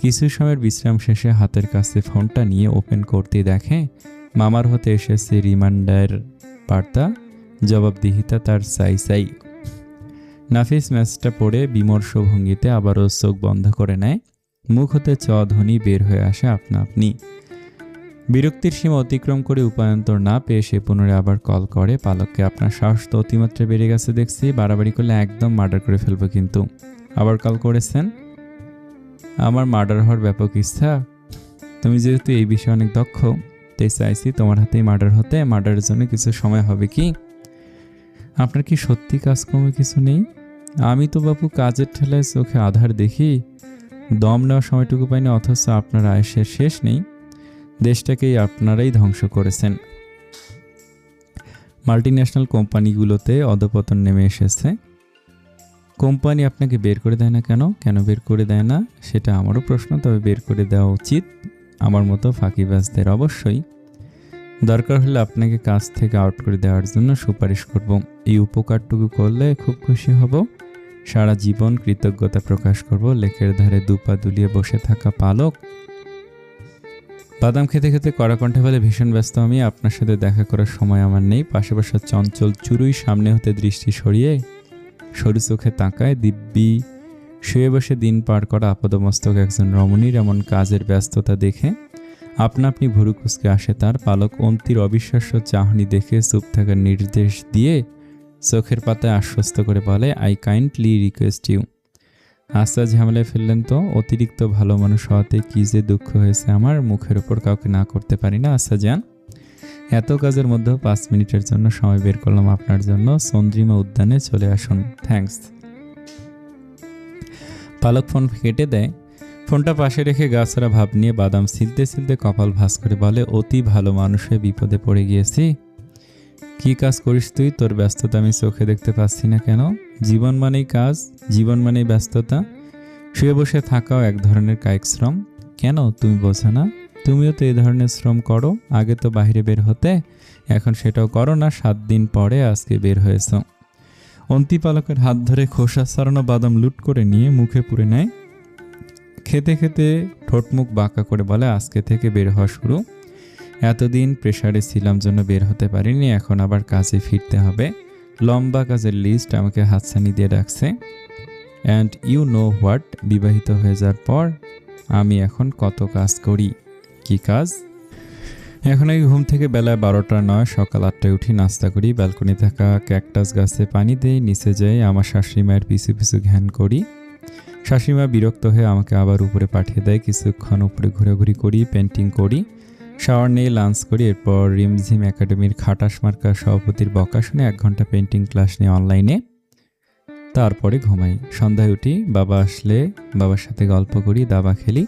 কিছু সময়ের বিশ্রাম শেষে হাতের কাছে ফোনটা নিয়ে ওপেন করতে দেখে মামার হতে এসেছে রিমাইন্ডার বার্তা। জবাবদিহিতা তার চাই। নাফিস ম্যাচটা পড়ে বিমর্ষ ভঙ্গিতে আবারও চোখ বন্ধ করে নেয়। মুখ হতে ধ্বনি বের হয়ে আসে আপনা আপনি। বিরক্তির সীমা অতিক্রম করে উপায়ন্তর না পেয়ে সে পুনরায় আবার কল করে পালককে। আপনার সাহস তো অতিমাত্রায় বেড়ে গেছে দেখছি, বাড়াবাড়ি করলে একদম মার্ডার করে ফেলবো কিন্তু। আবার কল করেছেন? আমার মার্ডার হওয়ার ব্যাপক ইচ্ছা। তুমি যেহেতু এই বিষয়ে অনেক দক্ষ, তাই চাইছি তোমার হাতেই মার্ডার হতে। মার্ডারের জন্য কিছু সময় হবে কি? আপনার কি সত্যি কাজকর্ম কিছু নেই? আমি তো বাপু কাজের ঠেলায় চোখে আধার দেখি, দম নেওয়ার সময়টুকু পাইনি, অথচ আপনার আয়েসের শেষ নেই। দেশটাকেই আপনারাই ধ্বংস করেছেন। মাল্টিন্যাশনাল কোম্পানিগুলোতে অধপতন নেমে এসেছে। কোম্পানি আপনাকে বের করে দেয় না কেন? কেন বের করে দেয় না সেটা আমারও প্রশ্ন, তবে বের করে দেওয়া উচিত আমার মতো ফাঁকিবাজদের। অবশ্যই দরকার হলে আপনাকে কাজ থেকে আউট করে দেওয়ার জন্য সুপারিশ করব। এই উপকারটুকু করলে খুব খুশি হব, সারা জীবন কৃতজ্ঞতা প্রকাশ করব। লেকের ধারে দুপা দুলিয়ে বসে থাকা পালক বাদাম খেতে খেতে কড়া কণ্ঠে বলে, ভীষণ ব্যস্ত আমি, আপনার সাথে দেখা করার সময় আমার নেই। পাশে বসা চঞ্চল চুরুই সামনে হতে দৃষ্টি সরিয়ে সরু চোখে তাকায়। দিব্যি শুয়ে বসে দিন পার করা আপদমস্তক একজন রমণীর এমন কাজের ব্যস্ততা দেখে আপনা আপনি ভুরু কুঁচকে আসে তার। পালক অন্তির অবিশ্বাস্য চাহনি দেখে চুপ থাকার নির্দেশ দিয়ে চোখের পাতায় আশ্বস্ত করে বলে, আই কাইন্ডলি রিকোয়েস্ট ইউ। আস্থা ঝামেলায় ফেললেন তো, অতিরিক্ত ভালো মানুষ হওয়াতে কি যে দুঃখ হয়েছে আমার, মুখের ওপর কাউকে না করতে পারি না। আস্থা যান, এত কাজের মধ্যেও 5 মিনিটের জন্য সময় বের করলাম আপনার জন্য, চন্দ্রিমা উদ্যানে চলে আসুন। থ্যাঙ্কস। পালক ফোন কেটে দেয়। ফোনটা পাশে রেখে গাছরা ভাব নিয়ে বাদাম ছিলতে ছিলতে কপাল ভাঁজ করে বলে, অতি ভালো মানুষে বিপদে পড়ে গিয়েছি। কি কাজ করিস তুই? তোর ব্যস্ততা আমি চোখে দেখতে পাচ্ছি না কেন? জীবন মানেই কাজ, জীবন মানেই ব্যস্ততা। শুয়ে বসে থাকাও এক ধরনের কায়িক শ্রম। কেন তুমি বোঝো না? তুমিও তো এই ধরনের শ্রম করো। আগে তো বাইরে বের হতে, এখন সেটাও করো না। 7 দিন পরে আজকে বের হয়েছ। অন্তি পালকের হাত ধরে খোসা ছাড়ানো বাদাম লুট করে নিয়ে মুখে পুরে নেয়। খেতে খেতে ঠোঁটমুখ বাঁকা করে বলে, আজকে থেকে বের হওয়া শুরু। এতদিন প্রেসারে ছিলাম জন্য বের হতে পারিনি, এখন আবার কাজে ফিরতে হবে। লম্বা কাজের লিস্ট আমাকে হাতছানি দিয়ে রাখছে। অ্যান্ড ইউ নো হোয়াট, বিবাহিত হয়ে যাওয়ার পর আমি এখন কত কাজ করি। কি কাজ? এখন এই ঘুম থেকে বেলা 12টা নয়, সকাল 8টায় উঠি, নাস্তা করি, ব্যালকনি থাকা ক্যাকটাস গাছে পানি দেই, নিচে যাই, আমার শাশুড়ি মায়ের পিছু পিছু ঘ্যান করি। শাশুড়িমা বিরক্ত হয়ে আমাকে আবার উপরে পাঠিয়ে দেয়। কিছুক্ষণ উপরে ঘোরাঘুরি করি, পেন্টিং করি, শাওয়ার নিয়ে লাঞ্চ করি। এরপর রিমঝিম একাডেমির খাটাস মার্কা সভাপতির বকা শুনে 1 ঘন্টা পেন্টিং ক্লাস নিয়ে অনলাইনে। তারপরে ঘুমাই। সন্ধ্যায় উঠি, বাবা আসলে বাবার সাথে গল্প করি, দাবা খেলি।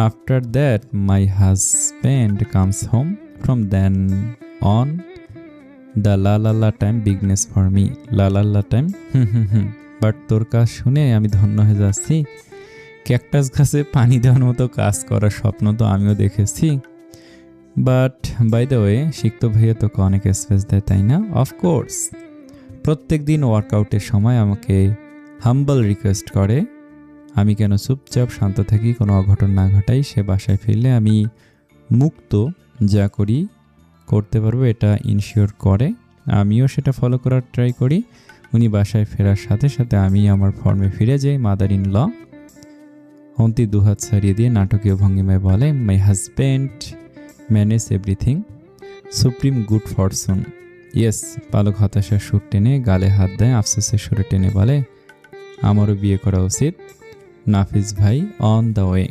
After that my husband comes home. From then on the la time bigness for me. La time but তোর কাজ শুনে আমি ধন্য হয়ে যাচ্ছি। ক্যাকটাস গাছে পানি দেওয়ার মতো কাজ করার স্বপ্ন তো আমিও দেখেছি। বাট বাই দ্য ওয়ে, সিক্ত ভাইয়া তোকে অনেক স্পেস দেয়, তাই না? অফকোর্স। প্রত্যেক দিন ওয়ার্কআউটের সময় আমাকে হাম্বল রিকোয়েস্ট করে আমি কেন চুপচাপ শান্ত থাকি, কোনো অঘটন না ঘটাই। সে বাসায় ফিরলে আমি মুক্ত, যা করি করতে পারবো এটা ইনশিওর করে। আমিও সেটা ফলো করার ট্রাই করি। উনি বাসায় ফেরার সাথে সাথে আমি আমার ফর্মে ফিরে যাই। মাদার ইন ল অন্তি দুহাত ছাড়িয়ে দিয়ে নাটকীয় ভঙ্গিমায় বলে, my husband manage everything, supreme good Fortune. Yes. পালক হতাশার সুর টেনে গালে হাত দেয়, আফসোসের সুরে টেনে বলে, আমারও বিয়ে করা উচিত। নাফিজ ভাই অন দ্য ওয়ে।